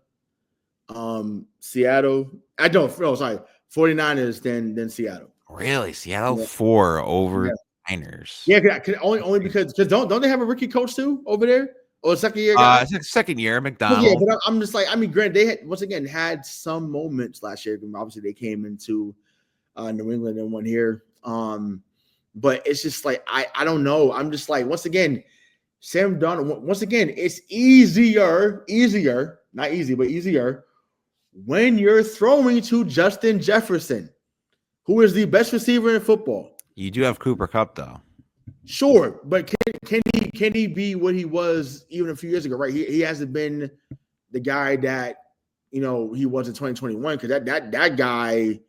Seattle. I don't know. Sorry, 49ers, then Seattle. Really, Seattle 4 over Niners. Yeah, only because don't they have a rookie coach too over there? Or a second year guy? It's like second year, McDonald. Yeah, but I'm just like, I mean, granted, they had once again had some moments last year. Obviously, they came into New England and won here. But it's just like I don't know. I'm just like, once again, Sam Darnold. Once again, it's easier, not easy, but easier when you're throwing to Justin Jefferson, who is the best receiver in football. You do have Cooper Kupp though. Sure, but can he be what he was even a few years ago? Right, he hasn't been the guy that he was in 2021, because that guy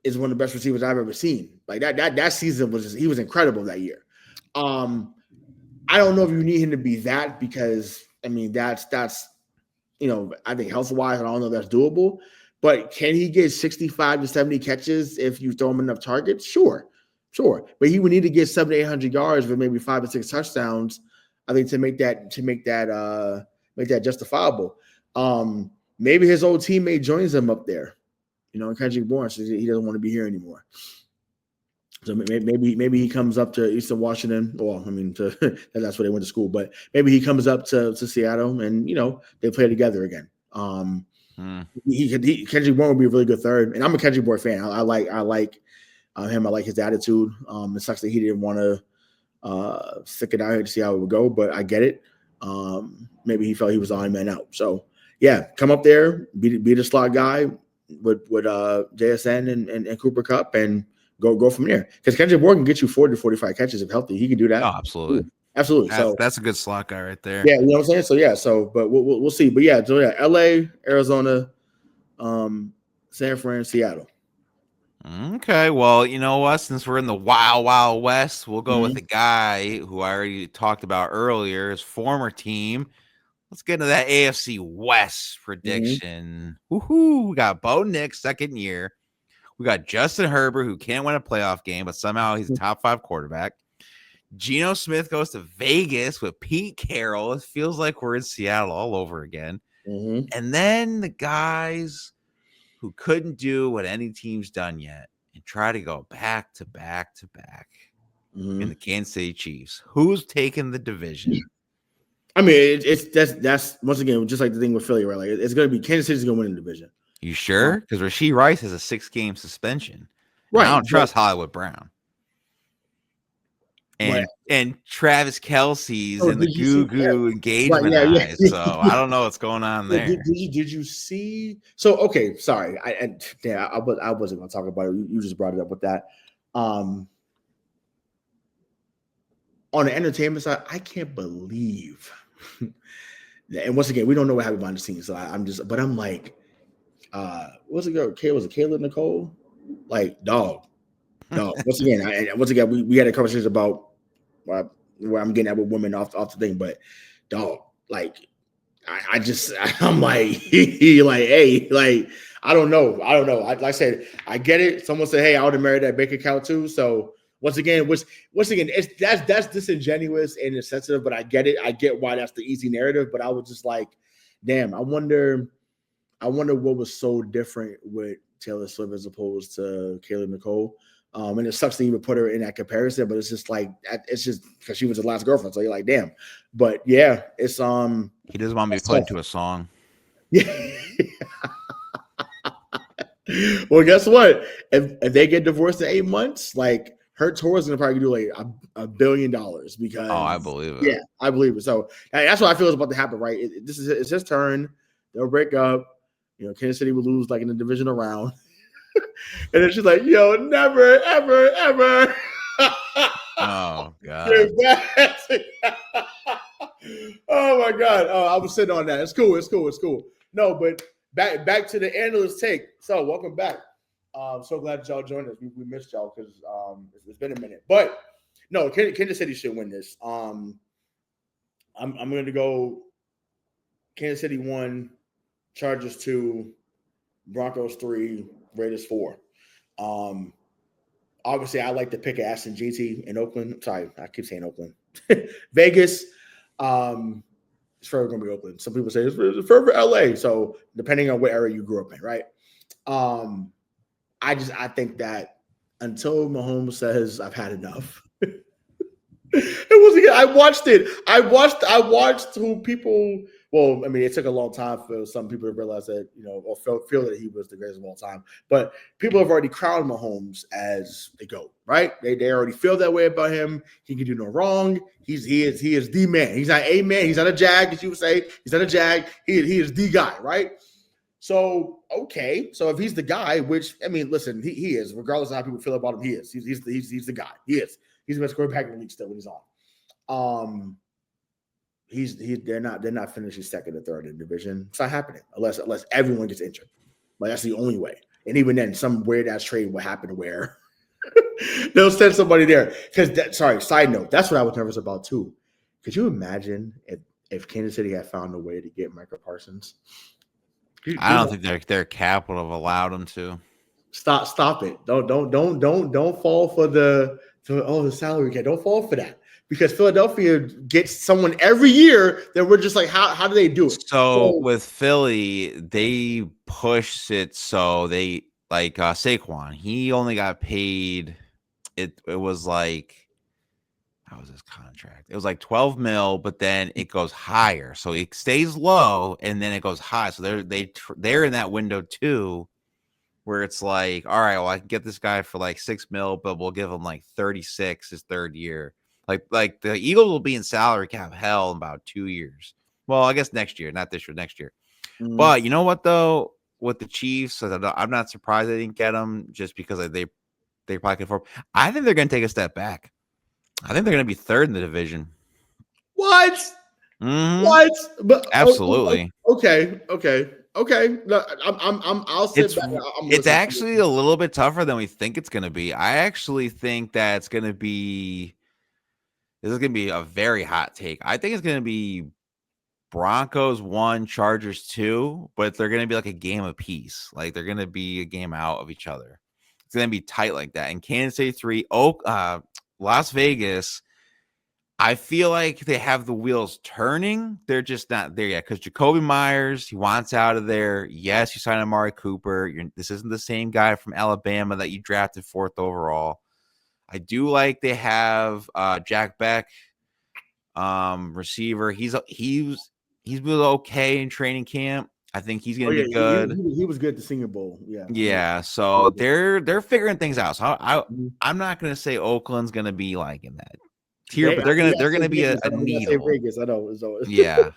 is one of the best receivers I've ever seen. Like that season he was incredible that year. I don't know if you need him to be that, because I mean that's I think health wise, I don't know if that's doable. But can he get 65 to 70 catches if you throw him enough targets? Sure. But he would need to get 700 to 800 yards with maybe 5 to 6 touchdowns, I think, to make that justifiable. Maybe his old teammate joins him up there, and Kendrick Bourne says he doesn't want to be here anymore. So maybe he comes up to Eastern Washington. Well, I mean, that's where they went to school. But maybe he comes up to Seattle, and they play together again. Kendrick Bourne would be a really good third, and I'm a Kendrick Bourne fan. I like him. I like his attitude. It sucks that he didn't want to stick it out here to see how it would go, but I get it. Maybe he felt he was on man out. So yeah, come up there, be the slot guy with JSN and Cooper Kupp, and go from there. Because Kendrick Bourne can get you 40 to 45 catches if healthy. He can do that. Oh, absolutely. Absolutely. That's a good slot guy right there. Yeah, you know what I'm saying? But we'll see. But yeah, LA, Arizona, San Fran, Seattle. Okay, well, you know what? Since we're in the Wild West, we'll go with the guy who I already talked about earlier, his former team. Let's get into that AFC West prediction. Woohoo! We got Bo Nix, second year. We got Justin Herbert, who can't win a playoff game, but somehow he's a top 5 quarterback. Geno Smith goes to Vegas with Pete Carroll. It feels like we're in Seattle all over again. And then the guys who couldn't do what any team's done yet and try to go back to back to back in the Kansas City Chiefs. Who's taking the division? I mean, that's once again just like the thing with Philly, right? Like it's going to be Kansas City's going to win the division. You sure? Because Rashee Rice has a 6-game suspension. Right. I don't trust Hollywood Brown. And Travis Kelce's in the goo engagement eyes. So I don't know what's going on there. Did you see? So okay, sorry. I wasn't going to talk about it. You just brought it up with that. On the entertainment side, I can't believe. And once again, we don't know what happened behind the scenes. So I'm like, what's it girl? Was it Kayla Nicole? Like, dog. Once again, we had a conversation about where I'm getting at with women off the thing, but dog, like, I'm like, hey, like, I don't know. Like I said, I get it. Someone said, hey, I would have married that bank account too. So once again, that's disingenuous and insensitive, but I get it. I get why that's the easy narrative, but I was just like, damn, I wonder what was so different with Taylor Swift as opposed to Kayla Nicole. And it sucks to even put her in that comparison, but it's just because she was the last girlfriend. So you're like, damn. But yeah, it's he doesn't want me to put into a song. Yeah. Well, guess what? If they get divorced in 8 months, like her tour is gonna probably do like $1 billion because I believe it. Yeah, I believe it. So that's what I feel is about to happen, right? It's his turn. They'll break up. Kansas City will lose like in the divisional round. And then she's like, yo, never, ever, ever. Oh, God. Oh, my God. Oh, I was sitting on that. It's cool. No, but back to the analyst take. So welcome back. So glad that y'all joined us. We missed y'all because it's been a minute. But no, Kansas City should win this. I'm going to go Kansas City 1, Chargers 2, Broncos 3, Raiders 4. Obviously, I like to pick an Aston GT in Oakland. Sorry, I keep saying Oakland. Vegas. It's forever going to be Oakland. Some people say it's forever LA. So depending on what area you grew up in, right? I think that until Mahomes says I've had enough. It was I watched it. I watched who people. Well, I mean, it took a long time for some people to realize that, or feel that he was the greatest of all time. But people have already crowned Mahomes as the GOAT, right? They already feel that way about him. He can do no wrong. He is the man. He's not a man. He's not a jag, as you would say. He's not a jag. He is the guy, right? So, okay. So if he's the guy, which, I mean, listen, he is, regardless of how people feel about him, he is. He's the guy. He is. He's the best quarterback in the league still when he's on. They're not finishing second or third in the division. It's not happening unless everyone gets injured. Like, that's the only way. And even then, some weird ass trade will happen where they'll send somebody there. Side note, that's what I was nervous about too. Could you imagine if Kansas City had found a way to get Micah Parsons? I don't think their capital have allowed them to. Stop it. Don't fall for the salary cap. Don't fall for that. Because Philadelphia gets someone every year that we're just like, how do they do it? So with Philly, they pushed it so they like Saquon. He only got paid. It was like, how was his contract? It was like 12 mil, but then it goes higher. So it stays low and then it goes high. So they're in that window too, where it's like, all right, well, I can get this guy for like 6 mil, but we'll give him like 36 his third year. Like the Eagles will be in salary cap hell in about 2 years. Well, I guess next year, not this year, next year. Mm-hmm. But you know what though, with the Chiefs, I'm not surprised they didn't get them just because they probably can afford. I think they're going to take a step back. I think they're going to be third in the division. What? Mm-hmm. What? But absolutely. Okay. No, I'll sit back. It's actually a little bit tougher than we think it's going to be. I actually think that it's going to be. This is going to be a very hot take. I think it's going to be Broncos 1, Chargers 2, but they're going to be like a game apiece. Like they're going to be a game out of each other. It's going to be tight like that. And Kansas City 3, Las Vegas, I feel like they have the wheels turning. They're just not there yet because Jacoby Myers, he wants out of there. Yes, you signed Amari Cooper. This isn't the same guy from Alabama that you drafted 4th overall. I do like they have Jack Beck, receiver. He's been okay in training camp. I think he's going to be good. He was good at the Senior Bowl. Yeah. Yeah. So they're figuring things out. So I'm not going to say Oakland's going to be like in that tier, but they're going to be a needle. Vegas, I know. Yeah.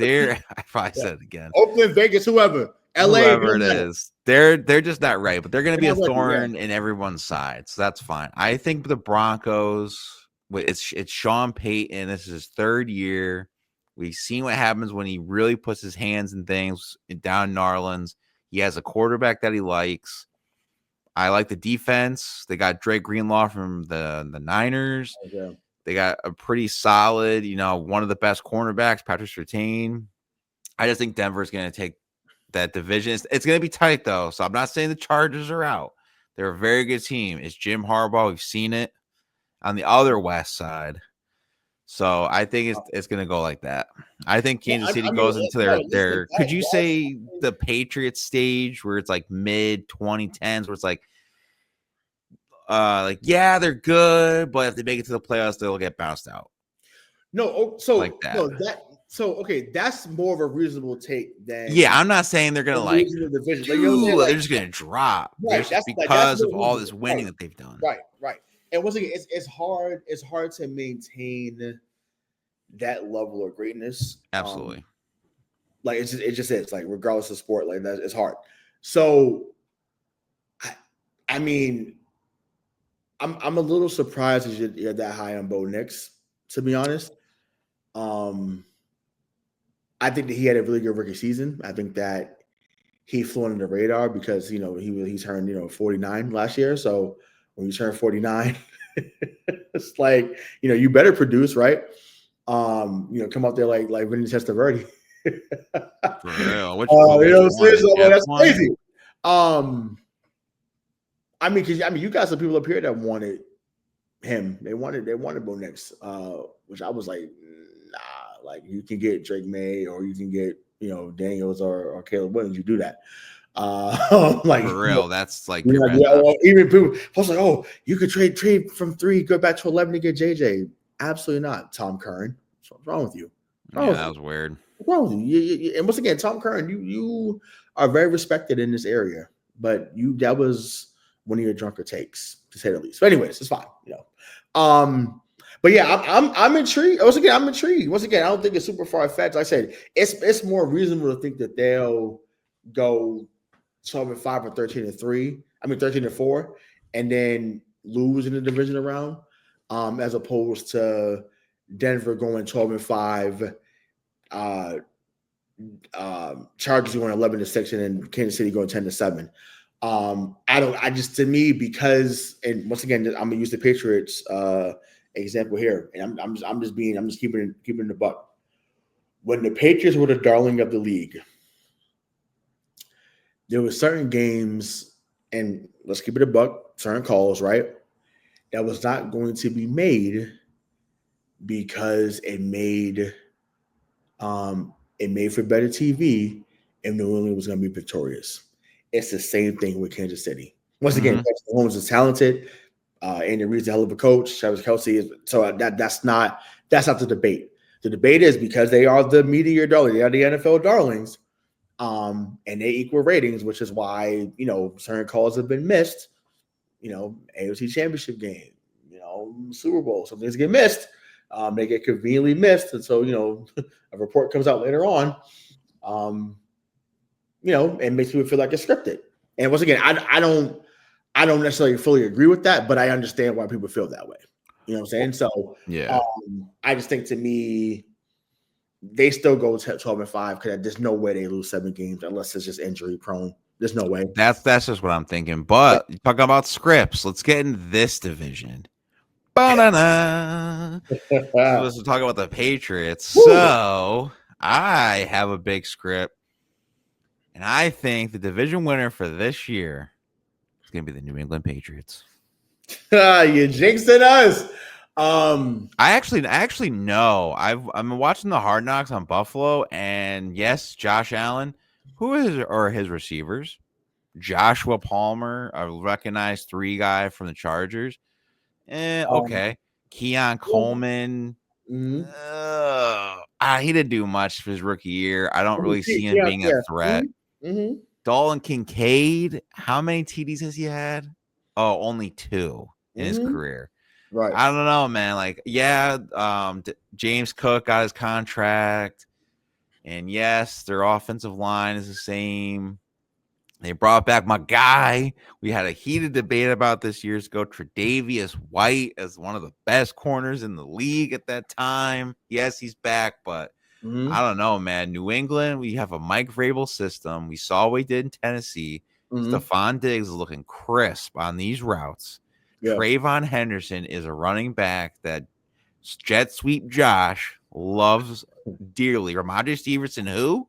I probably said it again. Oakland, Vegas, whoever it is. They're just not right, but they're going to be a thorn in everyone's side. So that's fine. I think the Broncos, it's Sean Payton. This is his 3rd year. We've seen what happens when he really puts his hands in things down in New Orleans. He has a quarterback that he likes. I like the defense. They got Drake Greenlaw from the Niners. Okay. They got a pretty solid, one of the best cornerbacks, Patrick Surtain. I just think Denver's going to take that division. It's going to be tight, though. So I'm not saying the Chargers are out. They're a very good team. It's Jim Harbaugh. We've seen it on the other West side. So I think it's going to go like that. I think Kansas City goes into their could you say the Patriots stage where it's like mid 2010s where it's like yeah, they're good, but if they make it to the playoffs, they'll get bounced out. No, so like that. Okay, that's more of a reasonable take than. Yeah, I'm not saying they're gonna they're just gonna drop. Right, that's because of all this winning that they've done. Right. And once again, it's hard to maintain that level of greatness. Absolutely. Like it just is, like, regardless of sport, like that, it's hard. So, I mean, I'm a little surprised that you're that high on Bo Nix, to be honest. I think that he had a really good rookie season. I think that he flew under the radar because he turned 49 last year. So when you turn 49, it's like you better produce, right? Come out there like Vinny Testaverde. For real. That's crazy. You got some people up here that wanted him. They wanted Bo Nix, which I was like, nah. Like, you can get Drake May or you can get Daniels or Caleb Williams. You do that. Like, for real, that's like even people. I was like, oh, you could trade from 3, go back to 11 to get JJ. Absolutely not, Tom Curran. What's wrong with you? What's wrong Yeah, with that you? was weird. What's wrong with you? And once again, Tom Curran, you are very respected in this area, but that was one of your drunker takes, to say the least. But anyways, it's fine, you know. But yeah, I'm intrigued. Once again, I'm intrigued. Once again, I don't think it's super far fetched. Like I said, it's more reasonable to think that they'll go 12-5 or 13-3. I mean 13-4, and then lose in the divisional round, as opposed to Denver going 12-5, Chargers going 11-6, and then Kansas City going 10-7. I just, to me, because, and once again, I'm gonna use the Patriots example here, and I'm just keeping it the buck. When the Patriots were the darling of the league, there were certain games, and let's keep it a buck, certain calls, right, that was not going to be made because it made for better TV, and New England was going to be victorious. It's the same thing with Kansas City. Once again, Patrick Mahomes is talented. Andy Reid's a hell of a coach. Travis Kelce is, so that's not the debate. The debate is because they are the media darling, they are the NFL darlings, and they equal ratings, which is why certain calls have been missed. AFC Championship game, Super Bowl, some things get missed. They get conveniently missed, and so a report comes out later on, and makes people feel like it's scripted. And once again, I don't necessarily fully agree with that, but I understand why people feel that way. You know what I'm saying? So yeah, I just think, to me, they still go 12-5 because there's no way they lose 7 games unless it's just injury prone. There's no way. that's just what I'm thinking. But talking about scripts, let's get in this division. Ba-da-da. Supposed to talk about the Patriots. So I have a big script, and I think the division winner for this year is going to be the New England Patriots. You jinxing us. I actually know. I'm watching the Hard Knocks on Buffalo, and yes, Josh Allen. Who are his receivers? Joshua Palmer, a recognized 3 guy from the Chargers. Okay. Keon Coleman. Mm-hmm. He didn't do much for his rookie year. I don't really see him being a threat. Mm-hmm. Dalton Kincaid, how many TDs has he had? Oh, only 2 in his career. Right. I don't know, man. Like, yeah, James Cook got his contract, and yes, their offensive line is the same. They brought back my guy. We had a heated debate about this years ago. Tre'Davious White as one of the best corners in the league at that time. Yes, he's back, but I don't know, man. New England, we have a Mike Vrabel system. We saw what he did in Tennessee. Stephon Diggs is looking crisp on these routes. Yeah. Trayvon Henderson is a running back that jet sweep Josh loves dearly. Ramondre Stevenson, who?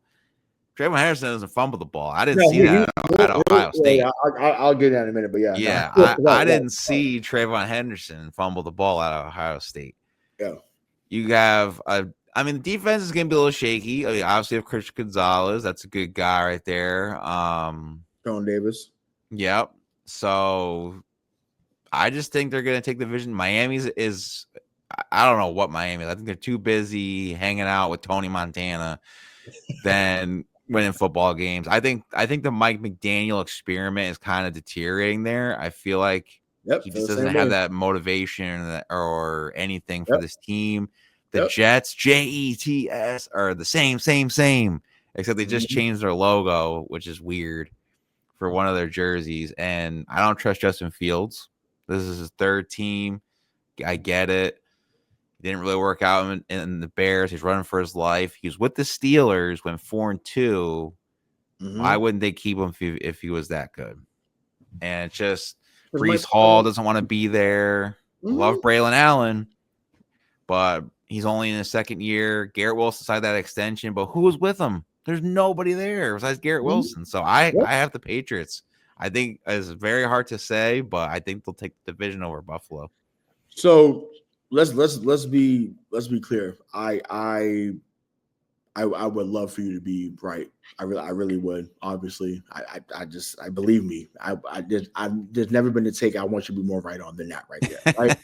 Trayvon Henderson doesn't fumble the ball. I didn't see that at Ohio State. Yeah, I'll get that in a minute, but yeah. Yeah, I didn't see Trayvon Henderson fumble the ball at Ohio State. Yeah. You have the defense is going to be a little shaky. I mean, obviously, you have Christian Gonzalez. That's a good guy right there. Sean Davis. Yep. So I just think they're going to take the division. Miami's is, I don't know what Miami is. I think they're too busy hanging out with Tony Montana than winning football games. I think the Mike McDaniel experiment is kind of deteriorating there. I feel like he just doesn't have that motivation or anything for this team. The Jets, Jets, are the same, except they just changed their logo, which is weird for one of their jerseys. And I don't trust Justin Fields. This is his 3rd team. I get it. Didn't really work out in the Bears. He's running for his life. He was with the Steelers, went 4-2. Why wouldn't they keep him if he was that good? And it's just Breece Hall doesn't want to be there. Love Braylon Allen, but he's only in his 2nd year. Garrett Wilson signed that extension, but who was with him? There's nobody there besides Garrett Wilson. So I have the Patriots. I think it's very hard to say, but I think they'll take the division over Buffalo. So let's be clear. I would love for you to be right. I really would. Obviously, I believe me. There's never been a take I want you to be more right on than that right there. Right.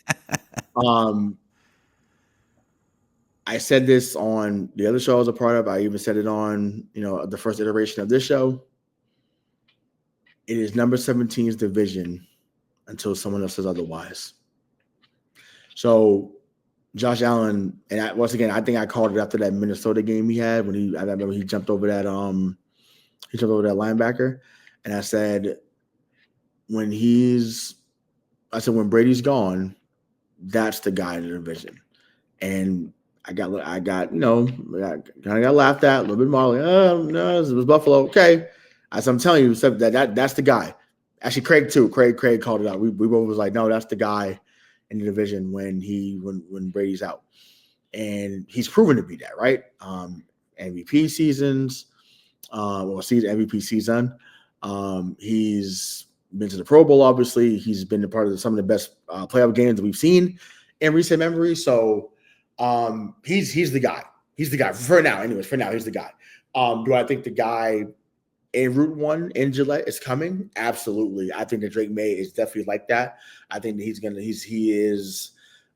I said this on the other show I was a part of. I even said it on, the first iteration of this show. It is number 17's division until someone else says otherwise. So Josh Allen, and once again, I think I called it after that Minnesota game he had when I remember he jumped over that linebacker, and I said when Brady's gone, that's the guy in the division, and I got kind of got laughed at a little bit more. Like, oh no, it was Buffalo. Okay, as I'm telling you, that's the guy. Actually, Craig too. Craig called it out. We both was like, no, that's the guy in the division when Brady's out, and he's proven to be that, right? MVP seasons, season MVP season. He's been to the Pro Bowl. Obviously, he's been a part of some of the best playoff games that we've seen in recent memory. So, he's the guy. He's the guy for now. Anyways, for now, he's the guy. Do I think the guy in Route 1 in Gillette is coming? Absolutely. I think that Drake May is definitely like that. I think that he is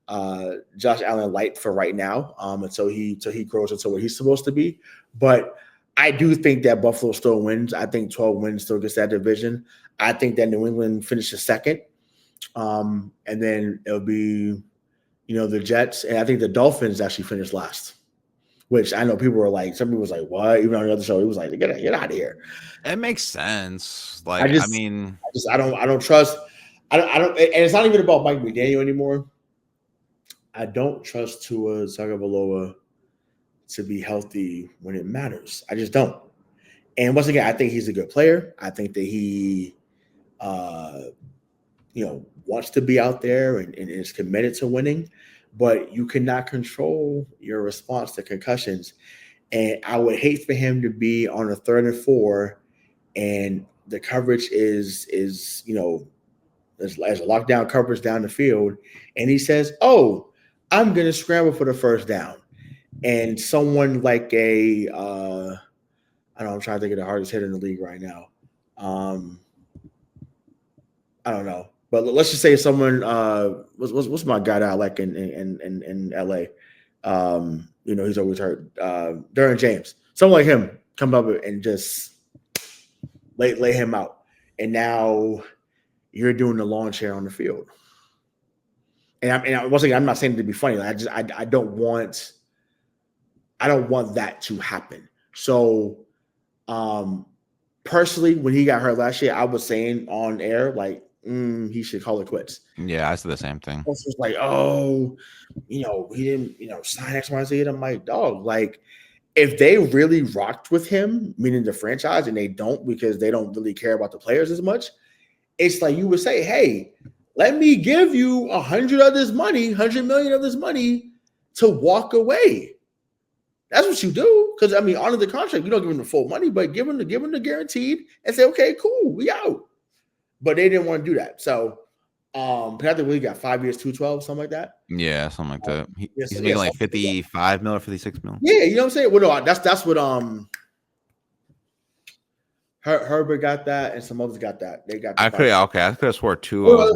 Josh Allen light for right now. Until he grows into what he's supposed to be. But I do think that Buffalo still wins. I think 12 wins still gets that division. I think that New England finishes second. And then it'll be, the Jets. And I think the Dolphins actually finished last. Which I know some people was like, what? Even on the other show, he was like, get out of here. It makes sense. I don't trust. I don't, and it's not even about Mike McDaniel anymore. I don't trust Tua Tagovailoa to be healthy when it matters. I just don't. And once again, I think he's a good player. I think that he, wants to be out there and is committed to winning. But you cannot control your response to concussions. And I would hate for him to be on a 3rd and 4 and the coverage is there's a lockdown coverage down the field. And he says, oh, I'm going to scramble for the first down. And someone like I'm trying to think of the hardest hitter in the league right now. I don't know. But let's just say someone what's my guy that I like in LA? He's always hurt. Derwin James. Someone like him come up and just lay him out. And now you're doing the lawn chair on the field. And once again, I'm not saying it to be funny. I don't want that to happen. So personally, when he got hurt last year, I was saying on air, he should call it quits. Yeah, I said the same thing. It's just like, oh, he didn't, sign X, Y, Z. And I'm like, dog, if they really rocked with him, meaning the franchise, and they don't because they don't really care about the players as much, it's like you would say, hey, let me give you 100 million of this money to walk away. That's what you do. Because honor the contract. You don't give them the full money, but give them the guaranteed and say, okay, cool, we out. But they didn't want to do that. So I think we got 5 years, 212, something like that. Yeah, something like that. He's making like 55 mil or 56 mil. Yeah, you know what I'm saying? Well, no, that's what Herbert got that, and some others got that. They got. I could have swore two of us.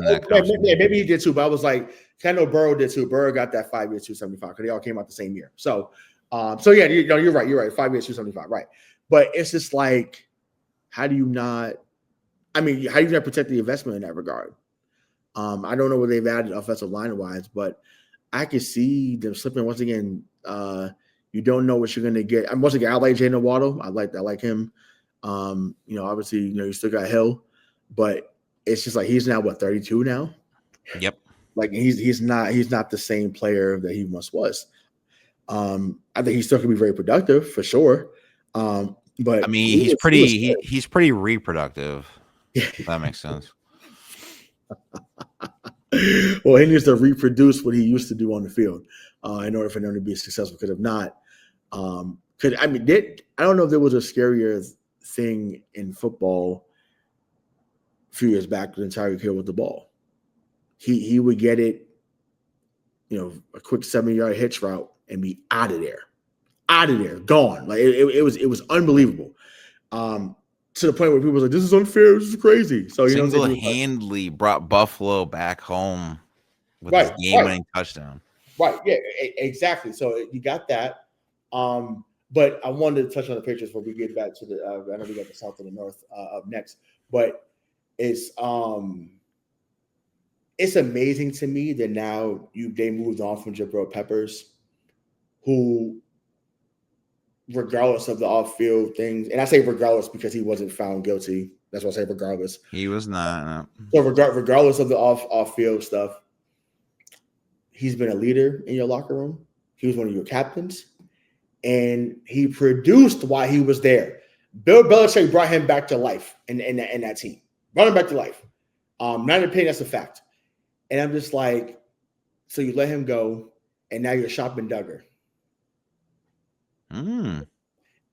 Maybe he did too, but I was like, I know Burrow did too. Burrow got that 5 years, 275 because they all came out the same year. So, yeah, you're right. You're right. 5 years, 275, right? But it's just like, how do you not protect the investment in that regard? I don't know what they've added offensive line wise, but I can see them slipping once again. You don't know what you're going to get. Once again, I like Jalen Waddle. I like him. Obviously, you still got Hill, but it's just like he's now 32 now. Yep. Like he's not the same player that he once was. I think he still can be very productive for sure. But he's pretty reproductive. If that makes sense. Well, he needs to reproduce what he used to do on the field in order for him to be successful. Because if not, I don't know if there was a scarier thing in football a few years back than Tyreek Hill with the ball. He would get it, a quick 7-yard hitch route and be out of there, gone. Like it was unbelievable. To the point where people were like, "This is unfair. This is crazy." So single-handedly brought Buffalo back home with his game-winning touchdown. Right. Yeah. Exactly. So you got that. But I wanted to touch on the Patriots before we get back to the. I know we got the South and the North up next, but it's it's amazing to me that now they moved on from Jabril Peppers, who, regardless of the off-field things, and I say regardless because he wasn't found guilty. That's why I say regardless. He was not. No. So regardless of the off-field stuff, he's been a leader in your locker room. He was one of your captains, and he produced while he was there. Bill Belichick brought him back to life in that team. Brought him back to life. Not an opinion, that's a fact. And I'm just like, so you let him go, and now you're shopping Duggar.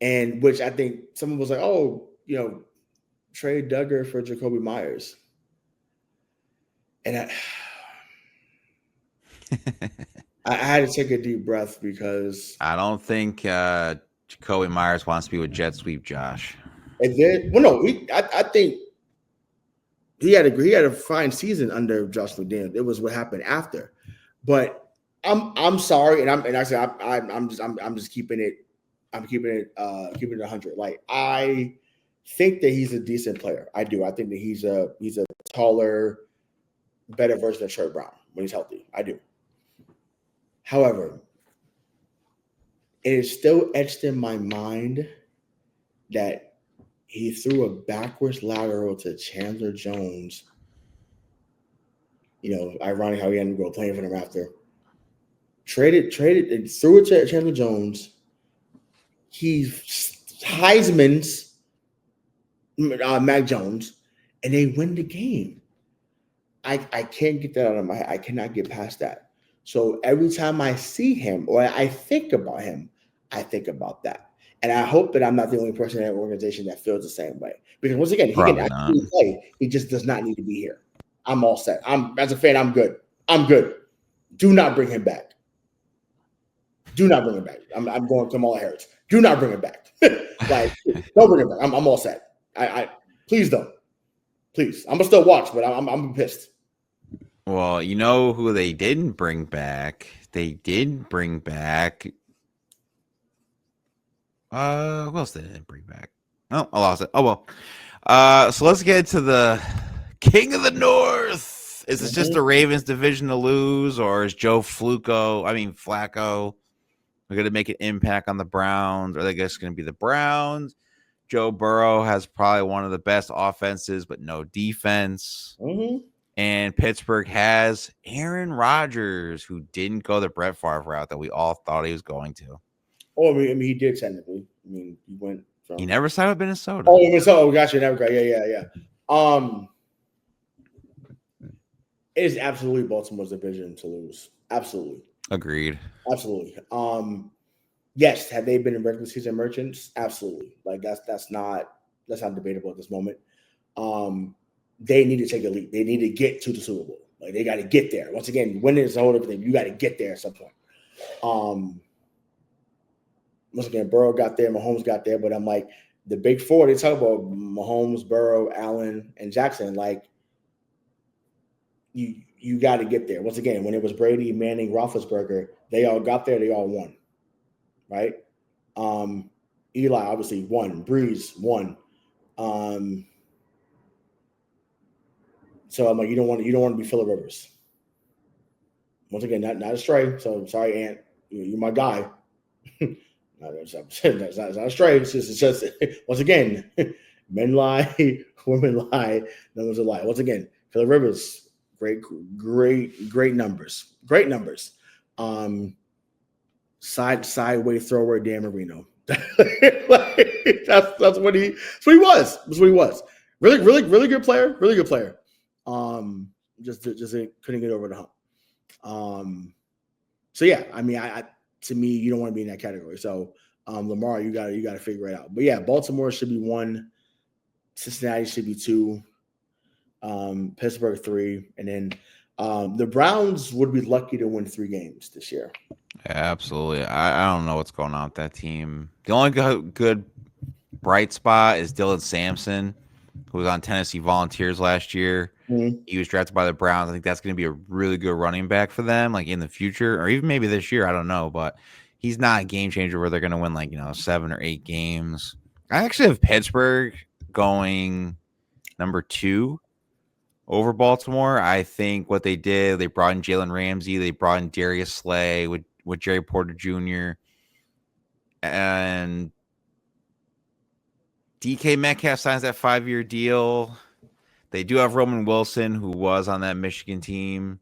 And which I think someone was like, oh, trade Duggar for Jacoby Myers. And I had to take a deep breath because I don't think Jacoby Myers wants to be with Jet Sweep Josh. And then, I think he had a fine season under Josh McDaniels. It was what happened after, but I'm sorry, and I'm just keeping it. I'm keeping it 100. Like, I think that he's a decent player. I do. I think that he's a taller, better version of Trey Brown when he's healthy. I do. However, it is still etched in my mind that he threw a backwards lateral to Chandler Jones. Ironic how he ended up playing for them after. Traded, and threw it to Chandler Jones. He Heisman's Mac Jones, and they win the game. I can't get that out of my head. I cannot get past that. So every time I see him or I think about him, I think about that. And I hope that I'm not the only person in that organization that feels the same way. Because once again, he can actually play. He just does not need to be here. I'm all set. As a fan, I'm good. I'm good. Do not bring him back. Do not bring him back. I'm going Kamala Harris. Do not bring him back. Don't bring him back. I'm all set. I please don't. Please. I'm gonna still watch, but I'm pissed. Well, you know who they didn't bring back? They did bring back. Who else they didn't bring back? Oh, I lost it. Oh well. So let's get to the King of the North. Is this just the Ravens division to lose, or is Flacco going to make an impact on the Browns? Or are they just going to be the Browns? Joe Burrow has probably one of the best offenses, but no defense. And Pittsburgh has Aaron Rodgers, who didn't go the Brett Favre route that we all thought he was going to. Oh, I mean, he did technically. I mean, he went from. He never signed with Minnesota. Oh, Minnesota. Gotcha. Never got. Yeah. It is absolutely Baltimore's division to lose. Absolutely. Agreed. Absolutely. Yes, have they been in regular season merchants? Absolutely. Like that's not debatable at this moment. They need to take a leap. They need to get to the Super Bowl. Like, they got to get there. Once again, winning is a whole different thing. You got to get there at some point. Once again, Burrow got there, Mahomes got there, but I'm like, the big four, they talk about Mahomes, Burrow, Allen, and Jackson. Like, you got to get there. Once again, when it was Brady, Manning, Roethlisberger, they all got there, they all won. Right? Eli obviously won. Breeze won. So I'm like, you don't want to be Phillip Rivers. Once again, not a stray. So sorry, Ant, you're my guy. That's not a stray. It's just once again, men lie, women lie, numbers are lie. Once again, Phillip Rivers, great numbers, great numbers. Sideway thrower Dan Marino. That's what he was. That's what he was. Really good player. Really good player. Just couldn't get over the hump. So yeah, I mean, to me, you don't want to be in that category. So Lamar, you got to figure it out. But yeah, Baltimore should be 1, Cincinnati should be 2, Pittsburgh 3, and then the Browns would be lucky to win 3 games this year. Yeah, absolutely. I don't know what's going on with that team. The only good bright spot is Dylan Sampson, who was on Tennessee Volunteers last year. Mhm. He was drafted by the Browns. I think that's going to be a really good running back for them, like in the future, or even maybe this year. I don't know, but he's not a game changer where they're going to win 7 or 8 games. I actually have Pittsburgh going number 2 over Baltimore. I think what they did, they brought in Jalen Ramsey, they brought in Darius Slay with Jerry Porter Jr. and DK Metcalf signs that 5-year deal. They do have Roman Wilson, who was on that Michigan team.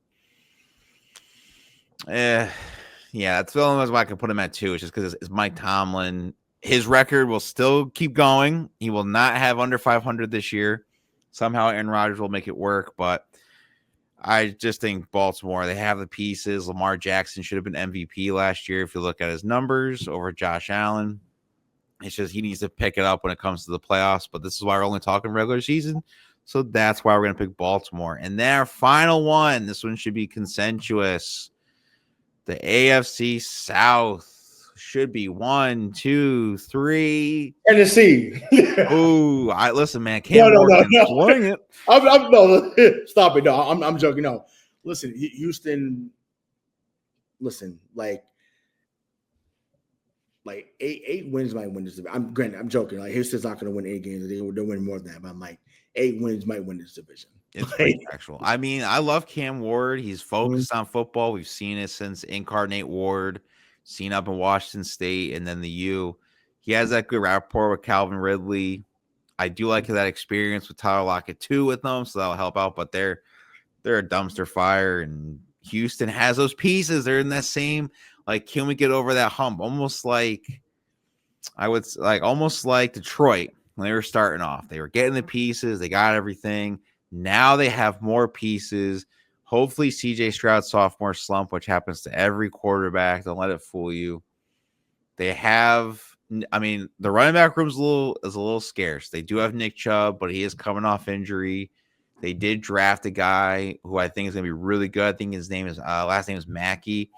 Yeah, that's the only reason why I can put him at 2. It's just because it's Mike Tomlin. His record will still keep going. He will not have under 500 this year. Somehow Aaron Rodgers will make it work, but I just think Baltimore, they have the pieces. Lamar Jackson should have been MVP last year if you look at his numbers over Josh Allen. It's just he needs to pick it up when it comes to the playoffs, but this is why we're only talking regular season. So that's why we're going to pick Baltimore. And then our final one, this one should be consensuous. The AFC South should be 1, 2, 3. Tennessee. Oh, listen, man. Cam Ward can swing it. No, stop it. No, I'm joking. No, listen, Houston. Listen, like 8 wins might win this. I'm joking. Like Houston's not going to win 8 games. They'll win more than that. But I'm like 8 wins might win this division. It's pretty actual. I mean, I love Cam Ward. He's focused on football. We've seen it since Incarnate Ward, seen up in Washington State, and then the U. He has that good rapport with Calvin Ridley. I do like that experience with Tyler Lockett too with them, so that'll help out. But they're a dumpster fire, and Houston has those pieces. They're in that same, like, can we get over that hump? Almost like almost like Detroit when they were starting off. They were getting the pieces, they got everything. Now they have more pieces. Hopefully, CJ Stroud's sophomore slump, which happens to every quarterback, don't let it fool you. They have, I mean, the running back room is a little scarce. They do have Nick Chubb, but he is coming off injury. They did draft a guy who I think is going to be really good. I think his name is last name is Mackey.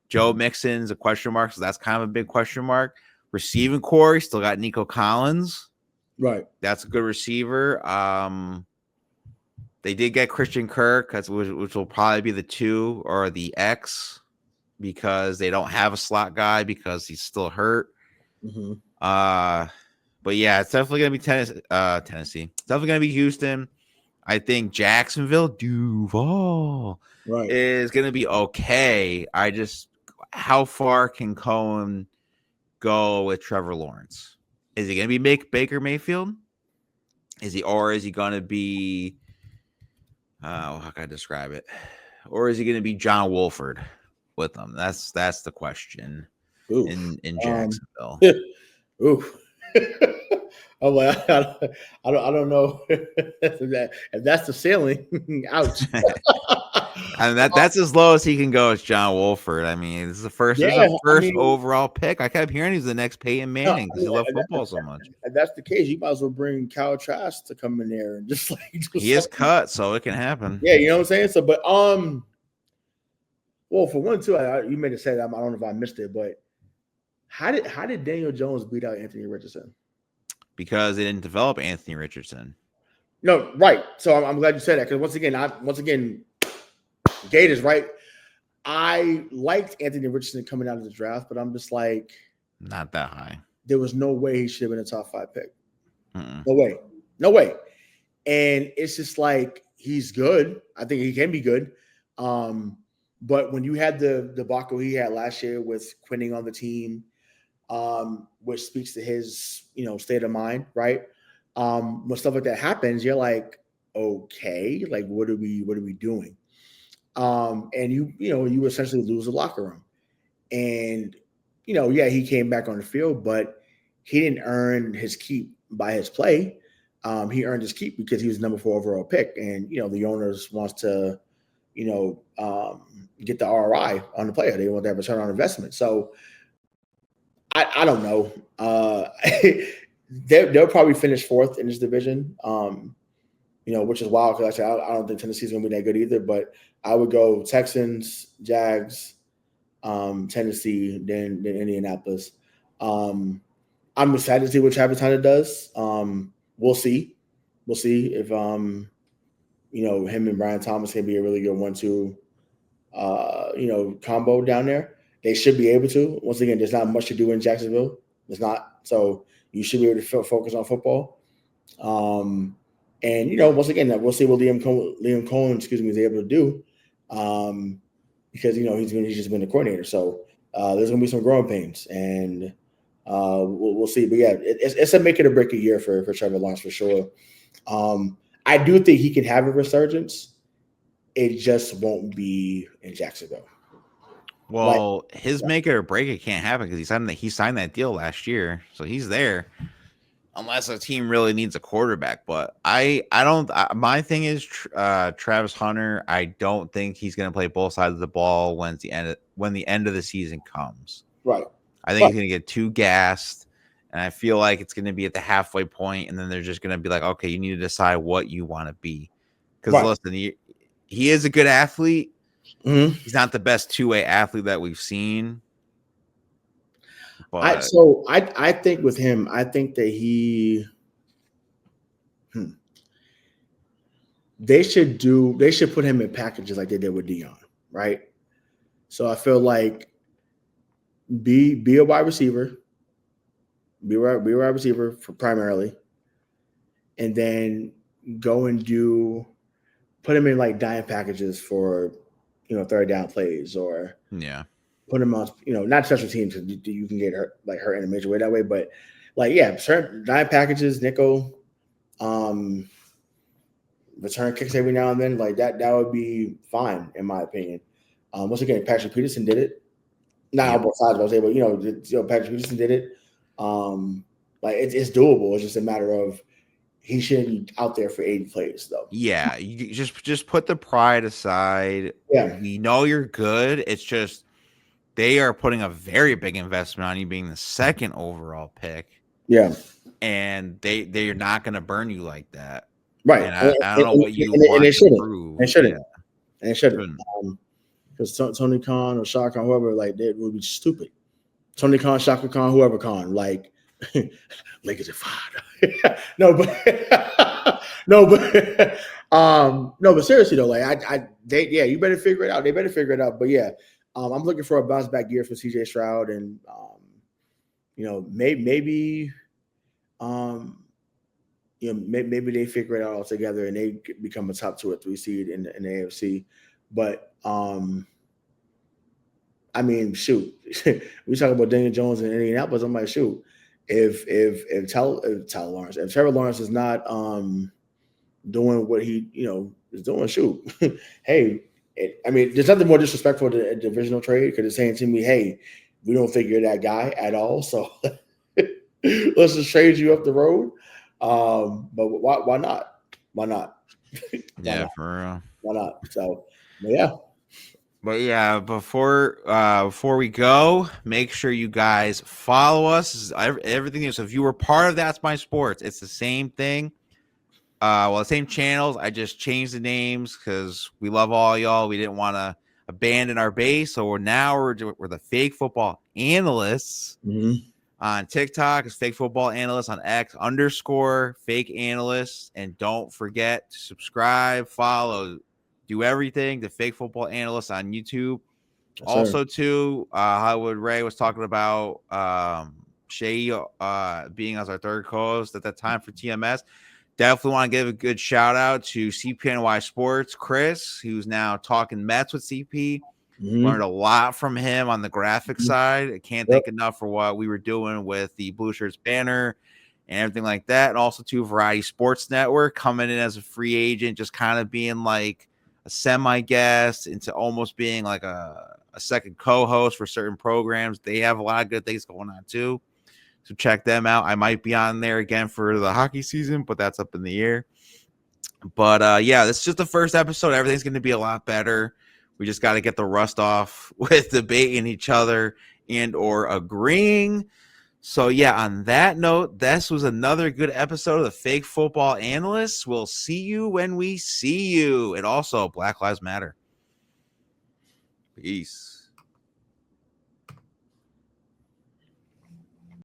Joe Mixon's a question mark, so that's kind of a big question mark. Receiving core, still got Nico Collins. Right. That's a good receiver. They did get Christian Kirk, which will probably be the 2 or the X because they don't have a slot guy because he's still hurt. Mm-hmm. But yeah, it's definitely going to be Tennessee. It's definitely going to be Houston. I think Jacksonville, Duval, is going to be okay. How far can Cohen go with Trevor Lawrence? Is he going to be Baker Mayfield? Is he going to be, how can I describe it? Or is he going to be John Wolford with them? That's the question. Oof. in Jacksonville. Ooh. I'm like, I don't know if that's the ceiling. Ouch. I mean, that's as low as he can go as John Wolford. I mean, this is the first overall pick. I kept hearing he's the next Peyton Manning because he loved football so much. If that's the case, you might as well bring Kyle Trask to come in there and just he is cut, so it can happen. Yeah, you know what I'm saying. So, but well, for one too, you made it say that I don't know if I missed it, but how did Daniel Jones beat out Anthony Richardson? Because they didn't develop Anthony Richardson. No, right. So I'm glad you said that because once again, Gate is right. I liked Anthony Richardson coming out of the draft, but I'm just like, not that high. There was no way he should have been a top 5 pick. Mm-mm. No way. And it's just like he's good. I think he can be good. But when you had the debacle he had last year with quitting on the team, which speaks to his, state of mind, right? When stuff like that happens, you're like, okay, like what are we doing? And you essentially lose the locker room. And he came back on the field, but he didn't earn his keep by his play. He earned his keep because he was number 4 overall pick, and the owners wants to, get the ROI on the player. They want that return on investment. So I don't know. They'll probably finish 4th in this division. Which is wild because I don't think Tennessee's gonna be that good either. But I would go Texans, Jags, Tennessee, then Indianapolis. I'm excited to see what Travis Hunter does. We'll see if him and Brian Thomas can be a really good 1-2, combo down there. They should be able to. Once again, there's not much to do in Jacksonville. There's not. So you should be able to focus on football. And once again, we'll see what Liam Cohen, is able to do, because he's just been the coordinator. So there's gonna be some growing pains, and we'll see. But yeah, it's a make it or break a year for Trevor Lawrence for sure. I do think he can have a resurgence. It just won't be in Jacksonville. Well, his make it or break it can't happen because he signed that deal last year, so he's there. Unless a team really needs a quarterback, but I don't. My thing is Travis Hunter. I don't think he's going to play both sides of the ball when the end of the season comes. Right. I think he's going to get too gassed, and I feel like it's going to be at the halfway point, and then they're just going to be like, okay, you need to decide what you want to be. Because listen, he is a good athlete. Mm-hmm. He's not the best two-way athlete that we've seen. But I think with him, I think that they should put him in packages like they did with Dion, right? So I feel like be a wide receiver, be a wide receiver primarily, and then go and put him in like dime packages for third down plays, or put him on, not special teams because you can get hurt in a major way that way, but certain dime packages, nickel, return kicks every now and then, like that would be fine in my opinion. Once again, Patrick Peterson did it. Not on both sides, but I was able, Patrick Peterson did it. It's doable. It's just a matter of he shouldn't be out there for 80 plays though. Yeah, you just put the pride aside. Yeah, we know you're good. It's just they are putting a very big investment on you being the second overall pick. Yeah, and they're not going to burn you like that, right? And I don't know what you want to prove. They shouldn't. And they shouldn't. Because Tony Khan or Shaka Khan, whoever, they would be stupid. Tony Khan, Shaka Khan, whoever Khan, Lakers at 5. No, but seriously though, you better figure it out. They better figure it out. But yeah, I'm looking for a bounce back year for CJ Stroud, and maybe they figure it out all together and they become a top 2 or 3 seed in the AFC. But I mean, shoot, we talk about Daniel Jones in Indianapolis. I'm like, shoot, if Trevor Lawrence is not doing what he is doing, shoot, hey, there's nothing more disrespectful to a divisional trade because it's saying to me, hey, we don't think you're that guy at all, so let's just trade you up the road. But why not? Why not? For real. Why not? So, yeah. But yeah, before we go, make sure you guys follow us. Everything is. So if you were part of That's My Sports, it's the same thing. The same channels. I just changed the names because we love all y'all. We didn't want to abandon our base, so we're the Fake Football Analysts. Mm-hmm. On TikTok, it's Fake Football Analysts. On X _ Fake Analysts. And don't forget to subscribe, follow, do everything. The Fake Football Analysts on YouTube. Yes, also, too, Hollywood Ray was talking about Shay being as our third co-host at that time for TMS. Definitely want to give a good shout out to CPNY Sports, Chris, who's now talking Mets with CP. Mm-hmm. Learned a lot from him on the graphic side. I can't thank enough for what we were doing with the Blue Shirts banner and everything like that. And also to Variety Sports Network coming in as a free agent, just kind of being like a semi-guest into almost being like a second co-host for certain programs. They have a lot of good things going on too. So check them out. I might be on there again for the hockey season, but that's up in the air. But this is just the first episode. Everything's going to be a lot better. We just got to get the rust off with debating each other and or agreeing. So, on that note, this was another good episode of the Fake Football Analysts. We'll see you when we see you. And also, Black Lives Matter. Peace.